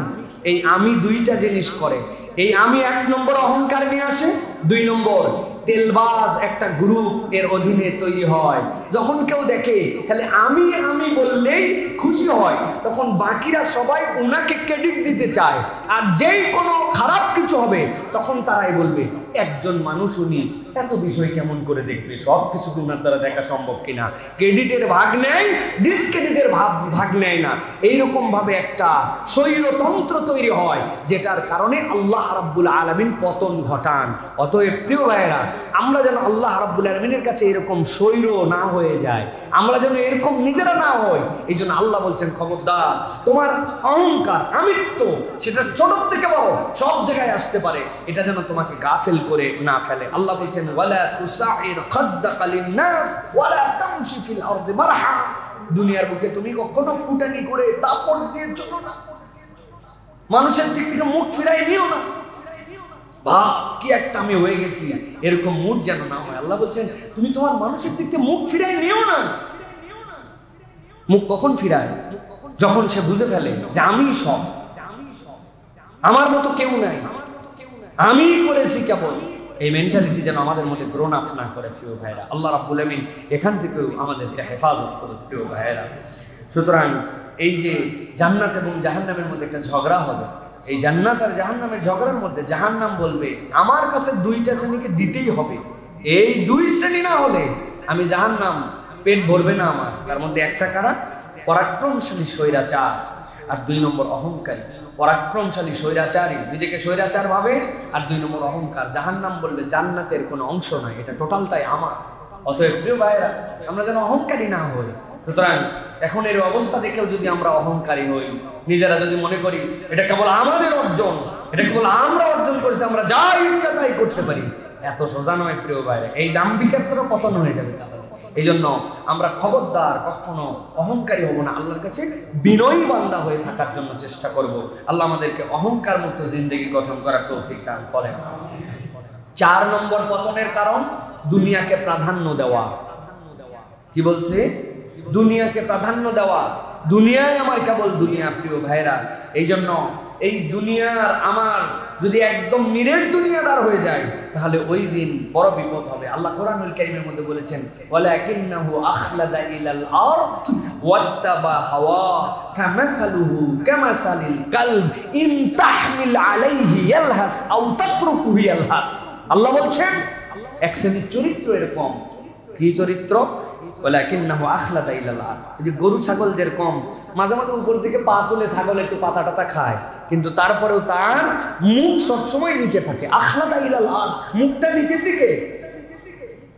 এই আমি দুইটা জিনিস করে। এই আমি এক নম্বর অহংকার নিয়ে আসে, দুই নম্বর তেলবাজ একটা গ্রুপ এর অধীনে তৈরি হয়। যখন কেউ দেখে তাহলে আমি আমি বললেই খুশি হয়, তখন বাকিরা সবাই ওনাকে ক্রেডিট দিতে চায়। আর যেই কোনো খারাপ কিছু হবে তখন তারাই বলবে একজন মানুষ উনি এত বিষয় কেমন করে দেখবে, সব কিছু ওনার দ্বারা দেখা সম্ভব কিনা। ক্রেডিটের ভাগ নেয়, ডিসক্রেডিটের ভাগ নেয় না। এইরকম ভাবে একটা স্বৈরতন্ত্র তৈরি হয়, যেটার কারণে আল্লাহ রাব্বুল আলামিন পতন ঘটান। অতএব প্রিয় ভাইয়েরা, আমরা যেন আল্লাহ রাব্বুল আলামিনের কাছে এরকম স্বৈর না হয়ে যায়, আমরা যেন এরকম নিজেরা না হই। এই জন্য আল্লাহ বলছেন, খবরদার, তোমার অহংকার, আমিত্ব, সেটা ছোট থেকে বড় সব জায়গায় আসতে পারে, এটা যেন তোমাকে গাফেল করে না ফেলে। আল্লাহ বলছেন, ওয়ালা তুসাইর খাদ্দাকা লিন-নাস ওয়ালা তামশি ফিল আরদি মারহা। দুনিয়ার বুকে তুমি কখনো ফুটানি করে দাপট দিয়ে চলো না, মানুষের দিক থেকে মুখ ফিরাই নিও না। ভাব কি একটা আমি হয়ে গেছি, এরকম মুখ যেন না হয়। আল্লাহ বলছেন, তুমি তোমার মানুষের দিক থেকে মুখ ফিরাই নিও না। মুখ কখন ফিরায়? যখন সে বুঝে ফেলে যে আমি সব, আমার মতো কেউ নাই, আমি করেছি কেবল। এই মেন্টালিটি যেন আমাদের মধ্যে গ্রোন আপ না করে প্রিয় ভাইয়েরা। আল্লাহ রাব্বুল আমিন এখান থেকেও আমাদেরকে হেফাজত করুন প্রিয় ভাইয়েরা। সুতরাং এই যে জান্নাত এবং জাহান্নামের মধ্যে একটা ঝগড়া হবে, এই জান্নাত আর জাহান্নামের ঝগড়ার মধ্যে জাহান্নাম বলবে আমার কাছে দুইটা শ্রেণীকে দিতেই হবে, এই দুই শ্রেণী না হলে আমি জাহান্নাম পেট ভরবে না আমার। তার মধ্যে একটা কারা? পরাক্রমশালী স্বৈরাচার, আর দুই নম্বর অহংকারী। পরাক্রমশালী স্বৈরাচারী, নিজেকে স্বৈরাচার ভাবে, আর দুই নম্বর অহংকার। জাহান্নাম বলবে জান্নাতের কোনো অংশ নাই, এটা টোটালটাই আমার। অতএব প্রিয় ভাইয়েরা, আমরা যেন অহংকারী না হই। সুতরাং এখন এর অবস্থা দেখেও যদি আমরা অহংকারী হই, নিজেরা যদি মনে করি এটা কেবল আমাদের অর্জন, এটা কেবল আমরা অর্জন করেছি, আমরা যা ইচ্ছা তাই করতে পারি, এত সোজা নয় প্রিয় ভাইয়েরা। এই দাম্ভিকতারও পতন হয়ে যাবে। এই জন্য আমরা খবরদার কখনো অহংকারী হব না, আল্লাহর কাছে বিনয়ী বান্দা হয়ে থাকার জন্য চেষ্টা করব। আল্লাহ আমাদেরকে অহংকার মুক্ত জিন্দেগি গঠন করার তৌফিক দান করেন। 4 নম্বর পতনের কারণ দুনিয়াকে প্রাধান্য দেওয়া। কি বলছে? দুনিয়াকে প্রাধান্য দেওয়া। দুনিয়ায় আমার কেবল দুনিয়া প্রিয় ভাইরা। এই জন্য এই দুনিয়ার আমার যদি একদম নিরেট দুনিয়াদার হয়ে যায়, তাহলে ওই দিন বড় বিপদ হবে। আল্লাহ কোরআনুল কারীমের মধ্যে বলেছেন, ওয়ালাকিন্নাহু আখলাদা ইলাল আরদ ওয়াত্তাবা হাওয়া কামাসালুহু কামাসালিল কালব ইন তাহমিল আলাইহি ইয়ালহাস আও তাতরুকুহু ইয়ালহাস। আল্লাহ বলছেন এক শ্রেণীর চরিত্র এরকম। কি চরিত্র? ওয়ালাকিন্নাহু আখলাদা ইলাল আরদ। এই যে গরু ছাগল যেরকম মাঝে মাঝে উপর দিকে পা তুলে ছাগল একটু পাতা টাতা খায়, কিন্তু তারপরেও তার মুখ সবসময় নিচে থাকে। আখলাদা ইলাল আরদ, মুখটা নিচের দিকে।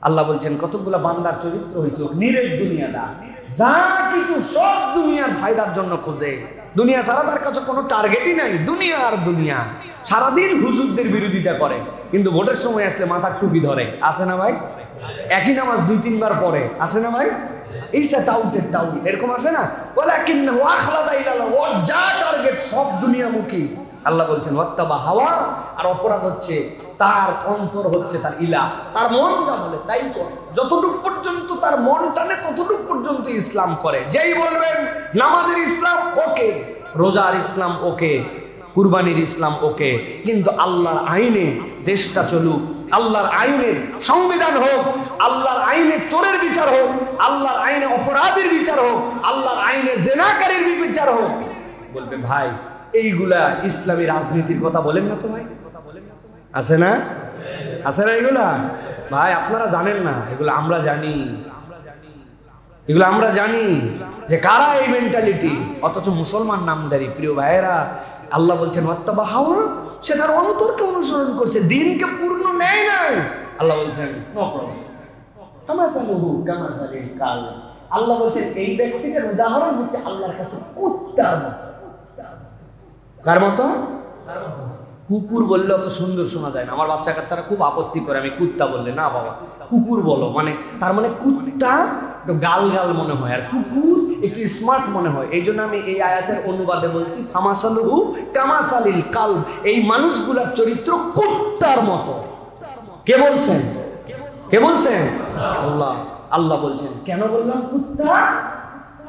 আল্লাহ বলছেন কতগুলা বান্দার চরিত্র হয়েছে নিরেট দুনিয়াদার, যা কিছু সব দুনিয়ার ফায়দার জন্য খোঁজে। দুনিয়া ছাড়া তার কাছে কোনো টার্গেটই নাই, দুনিয়া আর দুনিয়া। সারাদিন হুজুরদের বিরোধিতা করে, কিন্তু ভোটের সময় আসলে মাথার টুপি ধরে। আছে না ভাই? একই নামাজ 2-3 বার পরে। আছে না ভাই? এইসা টাউটের টাউট এরকম আছে না? ওয়ালাকিন্নাহু আখলাদা ইলাল আরদ, ওর যা টার্গেট সব দুনিয়ামুখী। আল্লাহ বলছেন ওয়াত্তাবা হাওয়া। আর অপরাধ হচ্ছে তার অন্তর হচ্ছে তার ইলা, তার মন যা বলে তাই করে। যতটুকু পর্যন্ত তার মন টানে ততটুকু পর্যন্ত ইসলাম করে। যেই বলবেন নামাজের ইসলাম ওকে, রোজার ইসলাম ওকে, কুরবানির ইসলাম ওকে, কিন্তু আল্লাহর আইনে দেশটা চলুক, আল্লাহর আইনের সংবিধান হোক, আল্লাহর আইনে চোরের বিচার হোক, আল্লাহর আইনে অপরাধের বিচার হোক, আল্লাহর আইনে জেনাকারীর বিচার হোক, বলবে ভাই এইগুলা ইসলামী রাজনীতির কথা বলেন না তো ভাই? আছে না? আছে না এগুলা? ভাই আপনারা জানেন না, এগুলো আমরা জানি, এগুলো আমরা জানি যে কারা এই মেন্টালিটি। অথচ মুসলমান নামধারী প্রিয় ভাইয়েরা, আল্লাহ বলছেন ওয়াত্তাবা হাওয়া, সে তার অন্তরকে অনুসরণ করছে, দিনকে পূর্ণ নেয় নাই। আল্লাহ বলছেন নো প্রবলেম, কামাসালুহু কামাসালিল কালব। আল্লাহ বলছেন এই ব্যক্তিটার উদাহরণ হচ্ছে আল্লাহর কাছে কুত্তার মতো। কার মতো? কুকুর বললে অত সুন্দর শোনা যায় না। আমার বাচ্চা কাচ্চারা খুব আপত্তি করে আমি কুত্তা বললে। না বাবা, কুকুর বলো, মানে তার মানে কুত্তা একটু গাল গাল মনে হয়, আর কুকুর একটু স্মার্ট মনে হয়। এই জন্য আমি এই আয়াতের অনুবাদে বলছি ফামাসালুহু কামাসালিল কালব, এই মানুষগুলোর চরিত্র কুত্তার মতো। কে বলছেন? কে বলছেন? আল্লাহ। আল্লাহ বলছেন, কেন বললাম কুত্তা?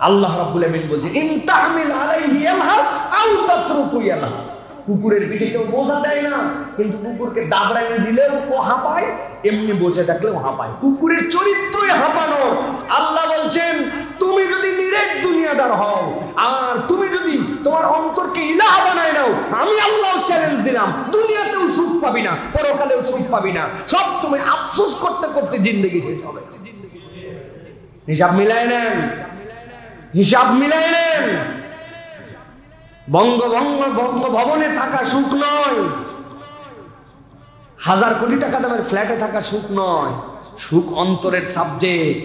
আল্লাহ রাব্বুল আমিন বলছেন, ইন তাহমিল আলাইহি ইয়ালহাস আও তাতরুকু ইয়ালহাস। কুকুরের পিঠে কেউ বোঝা দেয় না, কিন্তু কুকুরকে দাবড়ানি দিলেও ও হাঁপায়, এমনি বসে থাকলেও হাঁপায়। কুকুরের চরিত্রই হাঁপানো। আল্লাহ বলছেন, তুমি যদি নিরেট দুনিয়াদার হও আর তুমি যদি তোমার অন্তরকে ইলাহ বানায় নাও, আমি আল্লাহ চ্যালেঞ্জ দিলাম, দুনিয়াতেও সুখ পাবি না, পরকালেও সুখ পাবি না, সব সময় আফসোস করতে করতে জিন্দেগি শেষ হবে। হিসাব মিলায় নেন, হিসাব মিলায় নেন। বঙ্গভবনে থাকা সুখ নয়, 1000 কোটি টাকা দামের ফ্ল্যাটে থাকা সুখ নয়, সুখ অন্তরের সাবজেক্ট।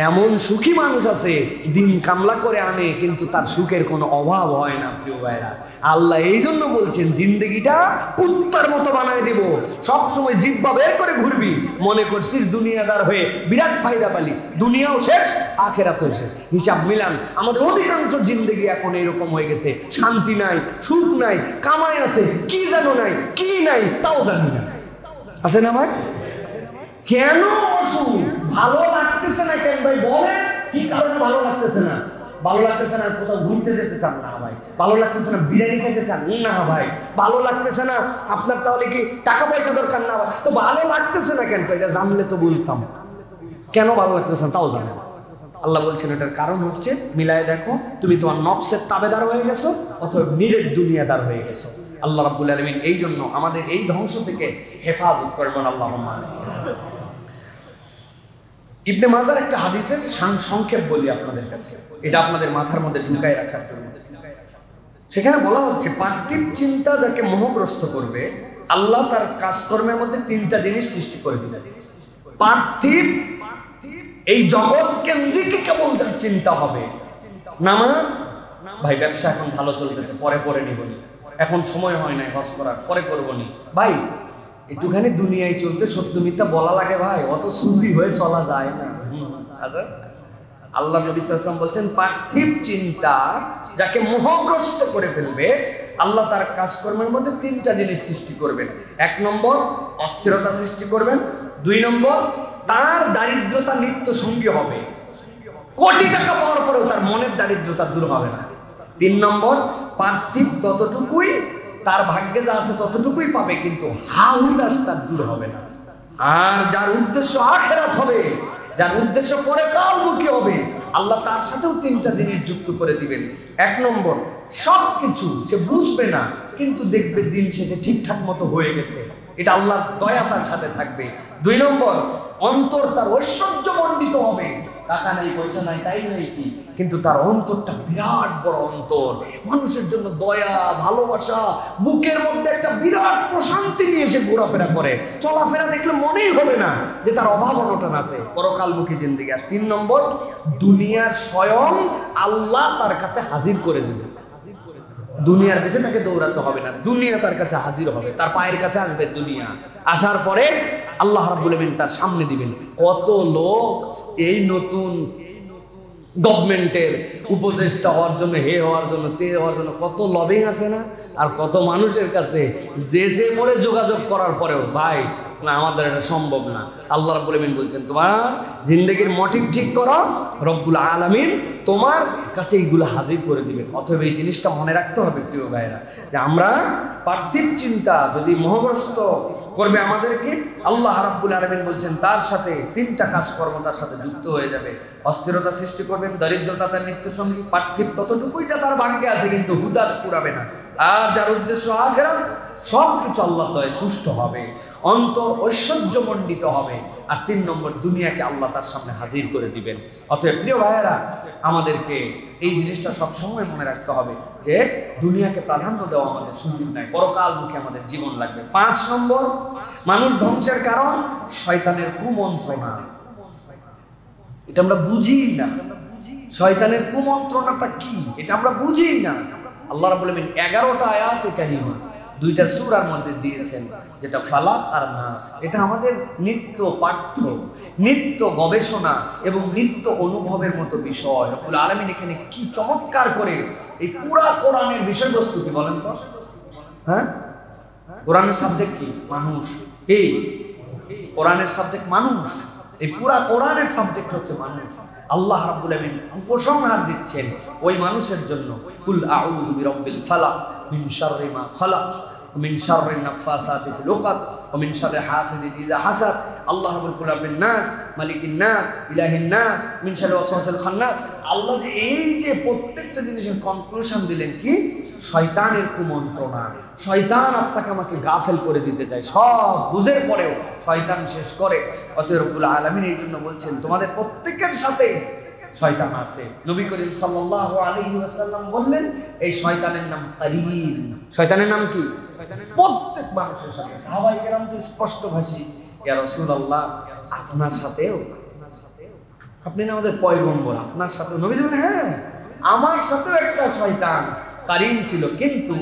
এমন সুখী মানুষ আছে দিন কামলা করে আনে, কিন্তু তার সুখের কোনো অভাব হয় না। প্রিয় ভাইরা, আল্লাহ এই জন্য বলছেন, জিন্দগিটা কুত্তার মতো বানায় দেব, সবসময় জিব্বা বের করে ঘুরবি, মনে করছিস দুনিয়াদার হয়ে বিরাট ফায়দা পালি, দুনিয়াও শেষ আখেরাতও শেষ। হিসাব মিলান, আমাদের অধিকাংশ জিন্দগি এখন এরকম হয়ে গেছে, শান্তি নাই, সুখ নাই, কামাই আছে কি জানো নাই, কি নাই তাও জানি না। আছে না ভাই? কেন অসুখ? ভালো লাগতেছে না কেন ভাই বলেন? কি কারণে ভালো লাগতেছে না? ভালো লাগতেছে না কোথাও ঘুরতে যেতে চান না ভাই, ভালো লাগতেছে না বিরিয়ানি খেতে চান না ভাই, ভালো লাগতেছে না আপনার তাহলে কি টাকা পয়সা দরকার না ভাই, তো ভালো লাগতেছে না কেন? এটা জানলে তো বলতাম। কেন ভালো লাগতেছে না তাও জানেন। আল্লাহ বলছেন এটার কারণ হচ্ছে, মিলায় দেখো, তুমি তোমার নফসের তাবেদার হয়ে গেছো অথবা নিরেট দুনিয়াদার হয়ে গেছো। আল্লাহ রাব্বুল আলামিন এই জন্য আমাদের এই ধ্বংস থেকে হেফাজত করবেন। আল্লাহুম্মা আমিন। ইবনে মাজার একটা হাদিসের সংক্ষেপ বলি আপনাদের কাছে, এটা আপনাদের মাথার মধ্যে ঢুকায় রাখার জন্য। সেখানে বলা হচ্ছে, পার্থিব চিন্তা যাকে মোহগ্রস্ত করবে, আল্লাহ তার কাজকর্মের মধ্যে 3টা জিনিস সৃষ্টি করে দিলেন। পার্থিব এই জগৎ কেন্দ্রিক কেবল যার চিন্তা হবে। নামাজ, ভাই ব্যবসা এখন ভালো চলতেছে, পরে পরে নিবনি, এখন সময় হয় নাই হজ করার, পরে করবনি। ভাই একটুখানি দুনিয়ায় চলতে সত্য মিথ্যা বলা লাগে ভাই, অত সুফি হয়ে চলা যায় না। আচ্ছা, আল্লাহ নবী সাল্লাল্লাহু আলাইহি ওয়াসাল্লাম বলছেন, পার্থিব চিন্তা যাকে মোহগ্রস্ত করে ফেলবে, আল্লাহ তার কাজকর্মের মধ্যে 3টা জিনিস সৃষ্টি করবেন। 1 নম্বর অস্থিরতা সৃষ্টি করবেন, 2 নম্বর তার দারিদ্রতা নিত্য সঙ্গী হবে, কোটি টাকা পাওয়ার পরেও তার মনের দারিদ্রতা দূর হবে না। 3 নম্বর পার্থিব ততটুকুই, তার ভাগ্যে যা আছে ততটুকুই পাবে, কিন্তু হাহুতাশ তার দূর হবে না। আর যার উদ্দেশ্য আখিরাত হবে, যার উদ্দেশ্য পরকালমুখী হবে, আল্লাহ তার সাথেও 3টা জিনিস যুক্ত করে দিবেন। 1 নম্বর সবকিছু সে বুঝবে না, কিন্তু দেখবে দিন শেষে ঠিকঠাক মতো হয়ে গেছে, এটা আল্লাহর দয়া তার সাথে থাকবে। 2 নম্বর অন্তর তার ঐশ্বর্যমণ্ডিত হবে, টাকা নাই পয়সা নাই তাই নাই কি, কিন্তু তার অন্তরটা বিরাট বড় অন্তর, মানুষের জন্য দয়া ভালোবাসা, বুকের মধ্যে একটা বিরাট প্রশান্তি নিয়ে এসে ঘোরাফেরা করে, চলাফেরা দেখলে মনেই হবে না যে তার অভাব অনটন আছে, পরকালমুখী জিন্দেগি। আর 3 নম্বর দুনিয়ার স্বয়ং আল্লাহ তার কাছে হাজির করে দিবে, দুনিয়ার পেছনে তাকে দৌড়াতে হবে না, দুনিয়া তার কাছে হাজির হবে, তার পায়ের কাছে আসবে দুনিয়া, আসার পরে আল্লাহ রাব্বুল আমিন তার সামনে দিবেন। কত লোক এই নতুন গভর্নমেন্টের উপদেষ্টা হওয়ার জন্য, হে হওয়ার জন্য, তে হওয়ার জন্য কত লবিং আছে না, আর কত মানুষের কাছে যে পরে যোগাযোগ করার পরেও ভাই না, আমাদের এটা সম্ভব না। আল্লাহ রাব্বুল আমিন বলছেন, তোমার জিন্দেগির মোটিভ ঠিক করো, রব্বুল আলামিন তোমার কাছে এইগুলো হাজির করে দিবেন। অতএব এই জিনিসটা মনে রাখতে হবে প্রিয় ভাইরা, যে আমরা পার্থিব চিন্তা যদি মোহগ্রস্ত করবে আমাদেরকে, আল্লাহ রাব্বুল আলামিন বলছেন তার সাথে 3টা কাজকর্ম তার সাথে যুক্ত হয়ে যাবে। অস্থিরতা সৃষ্টি করবে, দারিদ্রতা তার নিত্য সঙ্গী, পার্থিব ততটুকুই যা তার ভাগ্যে আছে, কিন্তু হুদাস পুরাবে না। আর যার উদ্দেশ্য আখিরাত, সবকিছু আল্লাহর দয়ায় সুষ্ঠু হবে, অন্তর ঐশ্বর্যমণ্ডিত হবে। আর 3 নম্বর দুনিয়াকে আল্লাহ তার সামনে হাজির করে দিবেন। অতএব প্রিয় ভাইয়েরা, আমাদেরকে এই জিনিসটা সবসময় মনে রাখতে হবে যে দুনিয়াকে প্রাধান্য দেওয়া আমাদের সুযোগ নাই, পরকালমুখী আমাদের জীবন লাগবে। 5 নম্বর মানুষ ধ্বংসের কারণ শয়তানের কুমন্ত্রণা। এটা আমরা বুঝি না, শয়তানের কুমন্ত্রণাটা কি এটা আমরা বুঝি না। আল্লাহ রাব্বুল আমিন 11টা আয়াতে কারিমা 2টা সূরার মধ্যে দিয়েছেন, যেটা ফালাক আর নাস। এটা আমাদের নিত্য পাঠ্য, নিত্য গবেষণা এবং নিত্য অনুভবের মতো বিষয়। রব্বুল আলামিন এখানে কি চমৎকার করে এই পুরা কোরআনের বিষয়বস্তু কি বলেন তো? হ্যাঁ, কোরআনের সাবজেক্ট কি? মানুষ। এই কোরআনের সাবজেক্ট মানুষ। এই পুরা কোরআনের সাবজেক্ট হচ্ছে মানুষ। আল্লাহ রাব্বুল আমিন উপসংহার দিচ্ছেন ওই মানুষের জন্য, কুল আউযু বিরাব্বিল ফালাক মিন শাররি মা খালাক মিন শাররিন নাফাসাতি ফিল উকাদ ওয়া মিন শাররি হাসিদিন ইযা হাসাদ। আল্লাহ রাব্বুল ফালাবিন নাস মালিকিন নাস ইলাহিন নাস মিন শাররি ওয়াসওয়াসিল খান্নাস। আল্লাহ যে এই যে প্রত্যেকটা জিনিসের কনক্লুশন দিলেন কি, শয়তানের কুমন্ত্রণা। শয়তান আপনাকে আমাকে গাফেল করে দিতে চায়, সব বুঝের পরেও শয়তান শেষ করে। অতএব রব্বুল আলামিন এই জন্য বলছেন তোমাদের প্রত্যেকের সাথে শয়তান আছে। নবী করিম সাল্লাল্লাহু আলাইহি ওয়াসাল্লাম বললেন এই শয়তানের নাম কারিন। শয়তানের নাম কি? প্রত্যেক মানুষের সাথে। সাহাবায়ে কেরাম তো স্পষ্টভাষী, ইয়া রাসূলুল্লাহ আপনার সাথেও? আপনি না আমাদের পয়গম্বর, আপনার সাথে? নবী বলেন হ্যাঁ, আমার সাথেও একটা শয়তান কারিন ছিল, কিন্তু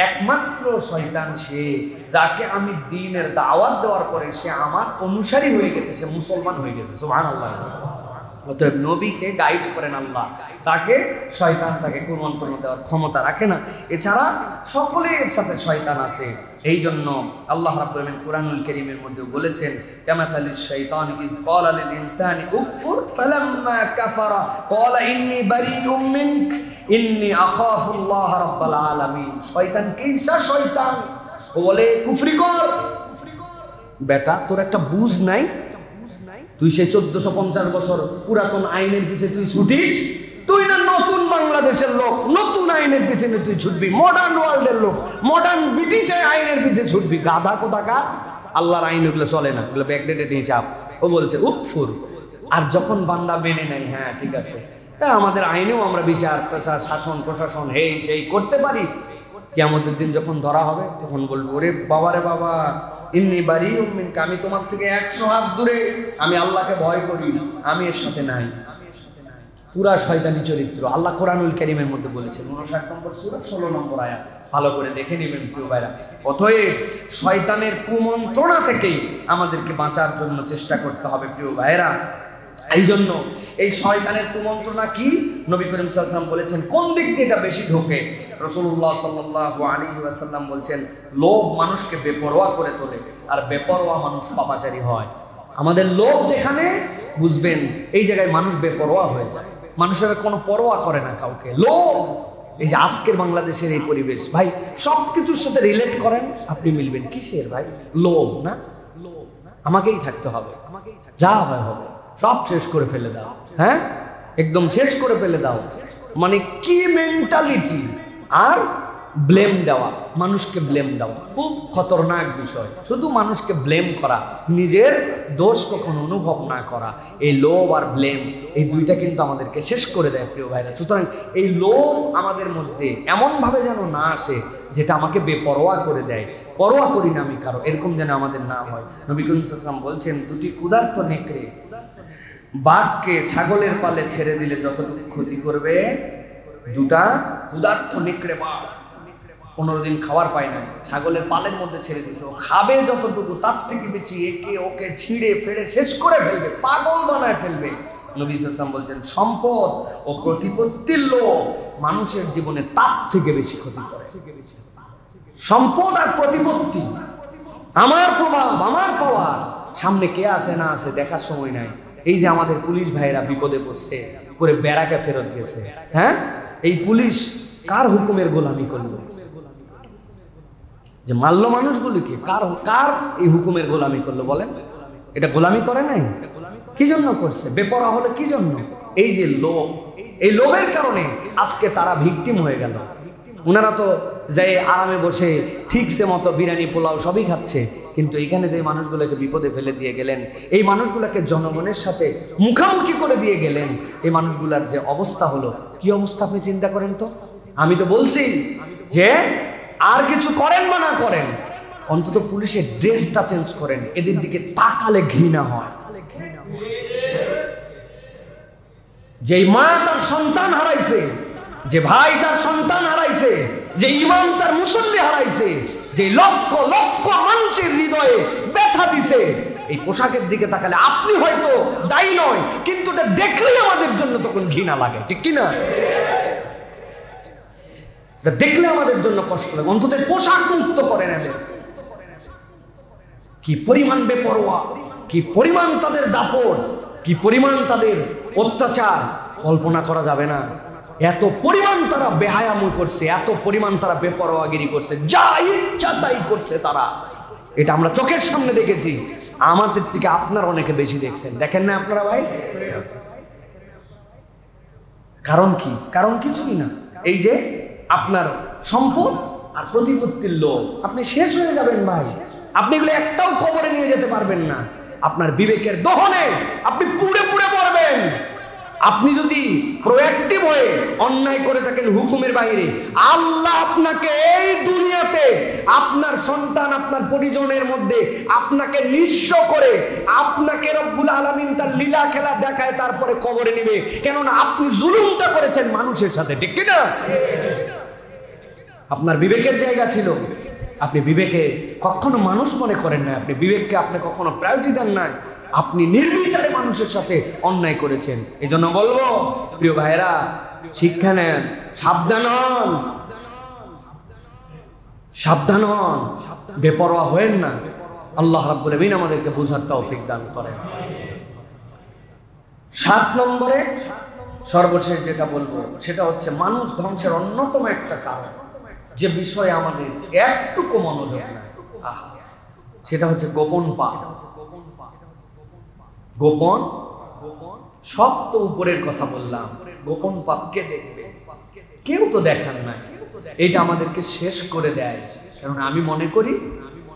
একমাত্র শয়তান সে যাকে আমি দ্বীনের দাওয়াত দেওয়ার পরে সে আমার অনুসারী হয়ে গেছে, সে মুসলমান হয়ে গেছে। সুবহানাল্লাহ। অতএব নবীকে গাইড করেন আল্লাহ, তাকে শয়তান তাকে কুমন্ত্রণা দেওয়ার ক্ষমতা রাখে না। এছাড়া সকলের সাথে শয়তান আছে। এই জন্য আল্লাহ রাব্বুল আমিন কুরআনুল কারীমের মধ্যে বলেছেন, কামাসালিশ শাইতান ইয ক্বালা লিল ইনসানি উকফুর ফালাম্মা কাফারা ক্বালা ইন্নী বারিউম মিনক ইন্নী আখাফুল্লাহ রাব্বাল আলামিন। শয়তান কিসা? শয়তান ও বলে কুফরি কর। বেটা তোর একটা বুঝ নাই? তুই সেই 1450 বছর পুরাতন আইনের পিছে তুই ছুটিস? তুই না নতুন বাংলাদেশের লোক, নতুন আইনের পিছনে তুই ছুটবি। মডার্ন ওয়ার্ল্ডের লোক, মডার্ন ব্রিটিশের আইনের পিছে ছুটবি। গাধা কোথাকার! আল্লাহর আইন ওগুলো চলে না, ওগুলো ব্যাকডেটেড হিসাব। ও বলছে উকফুর। আর যখন বান্দা মেনে নেয়, হ্যাঁ ঠিক আছে, আমাদের আইনেও আমরা বিচার শাসন প্রশাসন সেই করতে পারি, কিয়ামতের দিন যখন ধরা হবে তখন বলবো ওরে বাবা রে বাবা, ইন্নী বারিউম মিনকা, আমি তোমার থেকে 100 হাত দূরে, আমি আল্লাহকে ভয় করি, আমি এর সাথে নাই। পুরা শয়তানি চরিত্র আল্লাহ কোরআনুল কারীমের মধ্যে বলেছেন, 59 নম্বর সূরা 16 নম্বর আয়াত। ভালো করে দেখে নেবেন প্রিয় ভাইরা। অতএব শয়তানের কুমন্ত্রণা থেকে আমাদেরকে বাঁচার জন্য চেষ্টা করতে হবে প্রিয় ভাইরা। এই জন্য এই শয়তানের কুমন্ত্রণা কি, নবী করিম সাল্লাল্লাহু আলাইহি ওয়াসাল্লাম বলেছেন কোন দিক দিয়ে এটা বেশি ঢোকে। রাসূলুল্লাহ সাল্লাল্লাহু আলাইহি ওয়াসাল্লাম বলছেন লোভ মানুষকে বেপরোয়া করে তোলে, আর বেপরোয়া মানুষ পাপাচারী হয়। আমাদের লোভ যেখানে বুঝবেন এই জায়গায় মানুষ বেপরোয়া হয়ে যায়, মানুষের কোনো পরোয়া করে না কাউকে। লোভ, এই যে আজকের বাংলাদেশের এই পরিবেশ ভাই, সবকিছুর সাথে রিলেট করেন আপনি মিলবেন কিসের ভাই? লোভ না? আমাকেই থাকতে হবে, যা হয় হবে, সব শেষ করে ফেলে দাও। হ্যাঁ, একদম শেষ করে ফেলে দাও। মানে কি মেন্টালিটি! আর ব্লেম দেওয়া, মানুষকে ব্লেম দেওয়া খুব খতরনাক বিষয়। শুধু মানুষকে ব্লেম করা, নিজের দোষ কখনো অনুভব না করা। এই লোভ আর ব্লেম, এই দুইটা কিন্তু আমাদেরকে শেষ করে দেয় প্রিয় ভাইরা। সুতরাং এই লোভ আমাদের মধ্যে এমনভাবে যেন না আসে যেটা আমাকে বেপরোয়া করে দেয়। পরোয়া করি না আমি কারো, এরকম যেন আমাদের না হয়। নবী করিম সাল্লাল্লাহু আলাইহি ওয়াসাল্লাম বলছেন, দুটি ক্ষুধার্ত নেকড়ে বাঘকে ছাগলের পালে ছেড়ে দিলে যতটুকু ক্ষতি করবে, দুটা ক্ষুধার্ত নেকড়ে বাঘ 15 দিন খাবার পায় না, ছাগলের পালের মধ্যে ছেড়ে দিয়েছে, ও খাবে যতটুকু তার থেকে বেশি একে ওকে ছিঁড়ে ফেড়ে শেষ করে ফেলবে, পাগল বানায় ফেলবে। নবী সাল্লাল্লাহু আলাইহি ওয়াসাল্লাম বলছেন সম্পদ ও প্রতিপত্তির লোভ মানুষের জীবনে তার থেকে বেশি ক্ষতি করে। সম্পদ আর প্রতিপত্তি, আমার প্রভাব, আমার পাওয়ার, সামনে কে আছে না আছে দেখার সময় নাই। এই যে আমাদের পুলিশ ভাইরা বিপদে পড়ছে, করে ব্যারাকে ফেরত গেছে। হ্যাঁ, এই পুলিশ কার হুকুমের গোলামি করলো? যে মারলো মানুষগুলিকে, কার এই হুকুমের গোলামি করলো বলেন? এটা গোলামি করে নাই? কি জন্য করছে? বেপরোয়া হলো কি জন্য? এই যে লোভ, এই লোভের কারণে আজকে তারা ভিকটিম হয়ে গেল। ওনারা তো যাই আরামে বসে ঠিকসে মতো বিরিয়ানি পোলাও সবই খাচ্ছে, কিন্তু এখানে যে মানুষগুলোকে বিপদে ফেলে দিয়ে গেলেন, এই মানুষগুলোকে জনগণের সাথে মুখামুখি করে দিয়ে গেলেন, এই মানুষগুলার যে অবস্থা হলো, কি অবস্থা আপনি চিন্তা করেন তো। আমি তো বলছি যে আর কিছু করেন বা না করেন, অন্তত পুলিশের ড্রেসটা চেঞ্জ করেন, এদের দিকে তাকালে ঘৃণা হয়। যে মা তার সন্তান হারাইছে, যে ভাই তার সন্তান হারাইছে, যে ইমাম তার মুসল্লি হারাইছে, যে লক্ষ লক্ষ মানুষের হৃদয়ে ব্যথা দিছে, এই পোশাকের দিকে তাকালে আপনি হয়তো দায়ী নয়, কিন্তু এটা দেখলেই আমাদের জন্য তখন ঘৃণা লাগে, ঠিক কিনা? এটা দেখলে আমাদের জন্য কষ্ট লাগে। অন্তত পোশাক মুক্ত করেন। কি পরিমাণ বেপরোয়া, কি পরিমাণ তাদের দাপট, কি পরিমাণ তাদের অত্যাচার কল্পনা করা যাবে না। এত পরিমাণ তারা বেহায়ামু করছে, এত পরিমাণ তারা বেপরোয়াগিরি করছে, যা ইচ্ছা তাই করছে তারা। এটা আমরা চোখের সামনে দেখেছি, আমাদের থেকে আপনারা অনেকে বেশি দেখছেন, দেখেন না আপনারা ভাই? কারণ কি? কারণ কিছুই না, এই যে আপনার সম্পদ আর প্রতিপত্তির লোভ। আপনি শেষ হয়ে যাবেন ভাই, আপনি এগুলো একটাও কবরে নিয়ে যেতে পারবেন না। আপনার বিবেকের দহনে আপনি পুড়ে পুড়ে মরবেন। আপনি যদি প্রোঅ্যাক্টিভ হয়ে অন্যায় করে থাকেন হুকুমের বাইরে, আল্লাহ আপনাকে এই দুনিয়াতে আপনার সন্তান আপনার পরিজনের মধ্যে আপনাকে নিঃস্ব করে আপনাকে রব্বুল আলামিন তার লীলা খেলা দেখায় তারপরে কবরে নিবে, কেননা আপনি জুলুমটা করেছেন মানুষের সাথে, ঠিক কি না? আপনার বিবেকের জায়গা ছিল, আপনি বিবেকে কখনো মানুষ মনে করেন না, আপনি বিবেককে আপনি কখনো প্রায়োরিটি দেন না, আপনি নির্বিচারে মানুষের সাথে অন্যায় করেছেন। এই জন্য বলবো প্রিয় ভাইরা, শিক্ষা নেন, সাবধান হন, সাবধান হন, বেপরোয়া হয়েন না। আল্লাহ রাব্বুল আমিন আমাদেরকে বুঝার তৌফিক দান করেন। 7 নম্বরে সর্বশেষ যেটা বলবো সেটা হচ্ছে মানুষ ধ্বংসের অন্যতম একটা কারণ, যে বিষয়ে আমাদের একটুকু মনোযোগ নাই, সেটা হচ্ছে গোপন পাপ। গোপন সব তো উপরের কথা বললাম, গোপন পাপ কে দেখবে? কেউ তো দেখার নাই। এটা আমাদেরকে শেষ করে দেয়, কারণ আমি মনে করি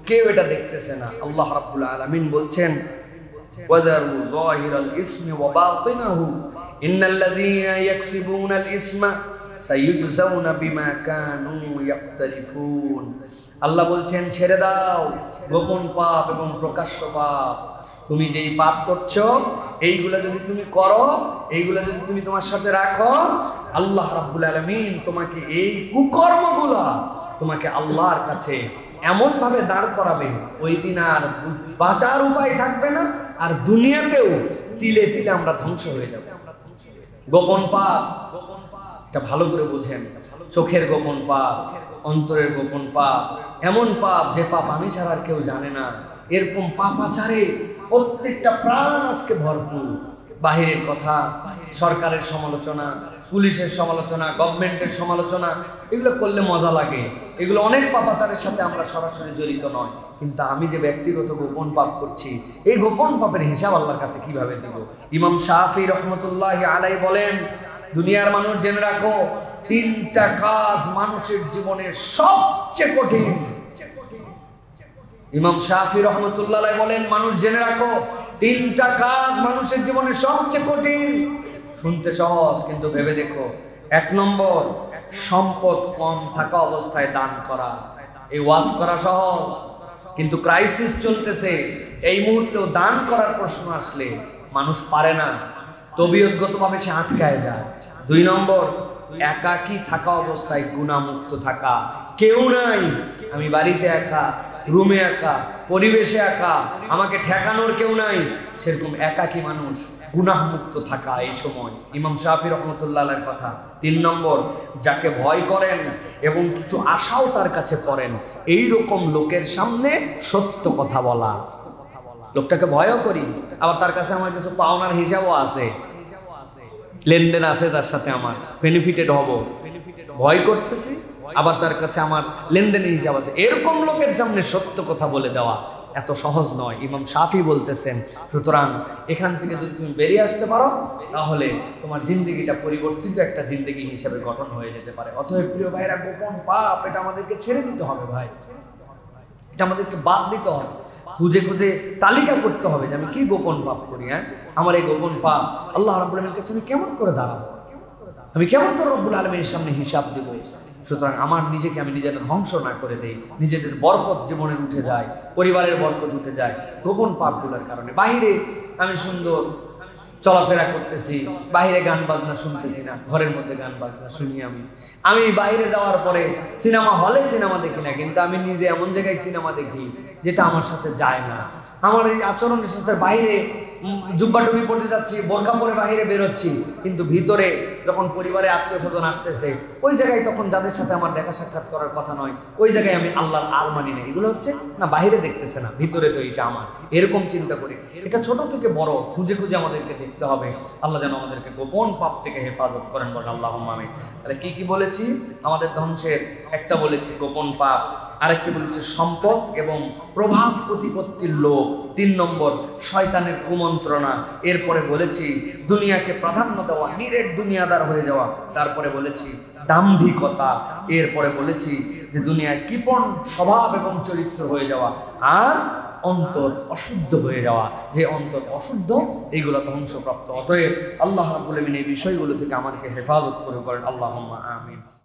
কেউ এটা দেখতেছে না। আল্লাহ রাব্বুল আলামিন বলছেন, ওয়াযারু যাহিরাল ইসমি ওয়া বাতিনাহু ইন্নাল্লাযীনা ইয়াকসিবুনাল ইসমা সাইয়ুজজাউনা বিমা কানু ইয়াকতারিফুন। আল্লাহ বলছেন ছেড়ে দাও গোপন পাপ এবং প্রকাশ্য পাপ। তুমি যেই পাপ করছো এইগুলা যদি তুমি করো, এইগুলা যদি তুমি তোমার সাথে রাখো, আল্লাহ রাব্বুল আলামিন তোমাকে এই কুকর্মগুলা তোমাকে আল্লাহর কাছে এমন ভাবে দাঁড় করাবে, ওই দিন আর বাঁচার উপায় থাকবে না, আর দুনিয়াতেও তিলে তিলে আমরা ধ্বংস হয়ে যাব। গোপন পাপ এটা ভালো করে বুঝেন, চোখের গোপন পাপ, অন্তরের গোপন পাপ, এমন পাপ যে পাপ আমি ছাড়া আর কেউ জানে না, এরকম পাপাচারে প্রত্যেকটা প্রাণ আজকে ভরপুর। বাহিরের কথা, সরকারের সমালোচনা, পুলিশের সমালোচনা, গভর্নমেন্টের সমালোচনা, এগুলো করলে মজা লাগে, এগুলো অনেক পাপাচারের সাথে আমরা সরাসরি জড়িত নয়, কিন্তু আমি যে ব্যক্তিগত গোপন পাপ করছি, এই গোপন পাপের হিসাব আল্লাহর কাছে কিভাবে দেব? ইমাম শাফি রহমতুল্লাহি আলাইহি বলেন, দুনিয়ার মানুষ জেনে রাখো, 3টা কাজ মানুষের জীবনের সবচেয়ে কঠিন। ইমাম শাফি রহমতুল্লাহ আলাইহি বলেন, মানুষ জেনে রাখো 3টা কাজ মানুষের জীবনে সবচেয়ে কঠিন। শুনতে সহজ, কিন্তু ভেবে দেখো। 1 নম্বর, সম্পদ কম থাকা অবস্থায় দান করা। এই ওয়াজ করা সহজ, কিন্তু ক্রাইসিস চলতেছে, এই মুহূর্তেও দান করার প্রশ্ন আসলে মানুষ পারে না, তবিয়তগতভাবে সে আটকায় যায়। 2 নম্বর, একাকী থাকা অবস্থায় গুনাহমুক্ত থাকা। কেউ নাই, আমি বাড়িতে একা, রুমে একা, পরিবেশে একা, আমাকে ঠেকানোর কেউ নাই, সেরকম একাকী মানুষ গুনাহমুক্ত থাকা এই সময়। ইমাম শাফি রহমতুল্লাহ আলাইহির কথা। 3 নম্বর, যাকে ভয় করেন এবং কিছু আশাও তার কাছে করেন, এই রকম লোকের সামনে সত্য কথা বলা। লোকটাকে ভয়ও করি, আবার তার কাছে আমার কিছু পাওনার হিসাবও আছে, লেনদেন আছে তার সাথে, আমার বেনিফিটেড হব, ভয় করতেছি, আবার তার কাছে আমার লেনদেনের হিসাব আছে, এরকম লোকের সামনে সত্য কথা বলে দেওয়া এত সহজ নয়। ইমাম শাফি বলতেছেন, সুতরাং এখান থেকে যদি তুমি বেরিয়ে আসতে পারো, তাহলে তোমার জিন্দেগিটা পরিবর্তিত একটা জিন্দেগি হিসেবে গঠন হয়ে যেতে পারে। অতএব প্রিয় ভাইরা, গোপন পাপ এটা আমাদেরকে ছেড়ে দিতে হবে ভাই, এটা আমাদেরকে বাদ দিতে হবে, খুঁজে খুঁজে তালিকা করতে হবে যে আমি কি গোপন পাপ করি। আমার এই গোপন পাপ আল্লাহ রাব্বুল আলামিনের কাছে আমি কেমন করে দাঁড়াবো, আমি কেমন করে রব্বুল আলামিনের সামনে হিসাব দেব। সুতরাং আমার নিজেকে আমি নিজের ধ্বংস না করে দেই, নিজেদের বরকত জীবনে উঠে যায়, পরিবারের বরকত উঠে যায় গোপন পাপগুলোর কারণে। বাহিরে আমি সুন্দর চলাফেরা করতেছি, বাইরে গান বাজনা শুনতেছি না, ঘরের মধ্যে গান বাজনা শুনি। আমি বাইরে যাওয়ার পরে সিনেমা হলে সিনেমা দেখি না, কিন্তু আমি নিজে এমন জায়গায় সিনেমা দেখি যেটা আমার সাথে যায় না। আমার এই আচরণের সাথে বাইরে জুব্বা টুপি পড়তে যাচ্ছি, বোরকা পরে বাইরে বেরোচ্ছি, কিন্তু ভিতরে যখন পরিবারে আত্মীয় স্বজন আসতেছে ওই জায়গায় তখন যাদের সাথে আমার দেখা সাক্ষাৎ করার কথা নয়, ওই জায়গায় আমি আল্লাহর আর মানি না। এগুলো হচ্ছে না বাইরে দেখতেছে না, ভিতরে তো এটা আমার, এরকম চিন্তা করি। এটা ছোট থেকে বড় খুঁজে খুঁজে আমাদেরকে দেখতে হবে। আল্লাহ যেন আমাদেরকে গোপন পাপ থেকে হেফাজত করেন, বলেন আল্লাহুম্মা আমিন। তাহলে কি কি বলেছি? আমাদের ধ্বংসের একটা বলেছি গোপন পাপ, আরেকটি বলেছি সম্পদ এবং প্রভাব প্রতিপত্তির লোভ, 3 নম্বর শয়তানের কুমন্ত্রণা, এরপরে বলেছি দুনিয়াকে প্রাধান্য দেওয়া, নিরেট দুনিয়াদার হয়ে যাওয়া, তারপরে বলেছি দাম্ভিকতা, এরপরে বলেছি যে দুনিয়ায় কৃপণ স্বভাব এবং চরিত্র হয়ে যাওয়া, আর অন্তর অশুদ্ধ হয়ে যাওয়া। যে অন্তর অশুদ্ধ এইগুলো ধ্বংসপ্রাপ্ত। অতএব আল্লাহ রাব্বুল আলামিন এই বিষয়গুলো থেকে আমাদেরকে হেফাজত করে, করেন আল্লাহুম্মা আমিন।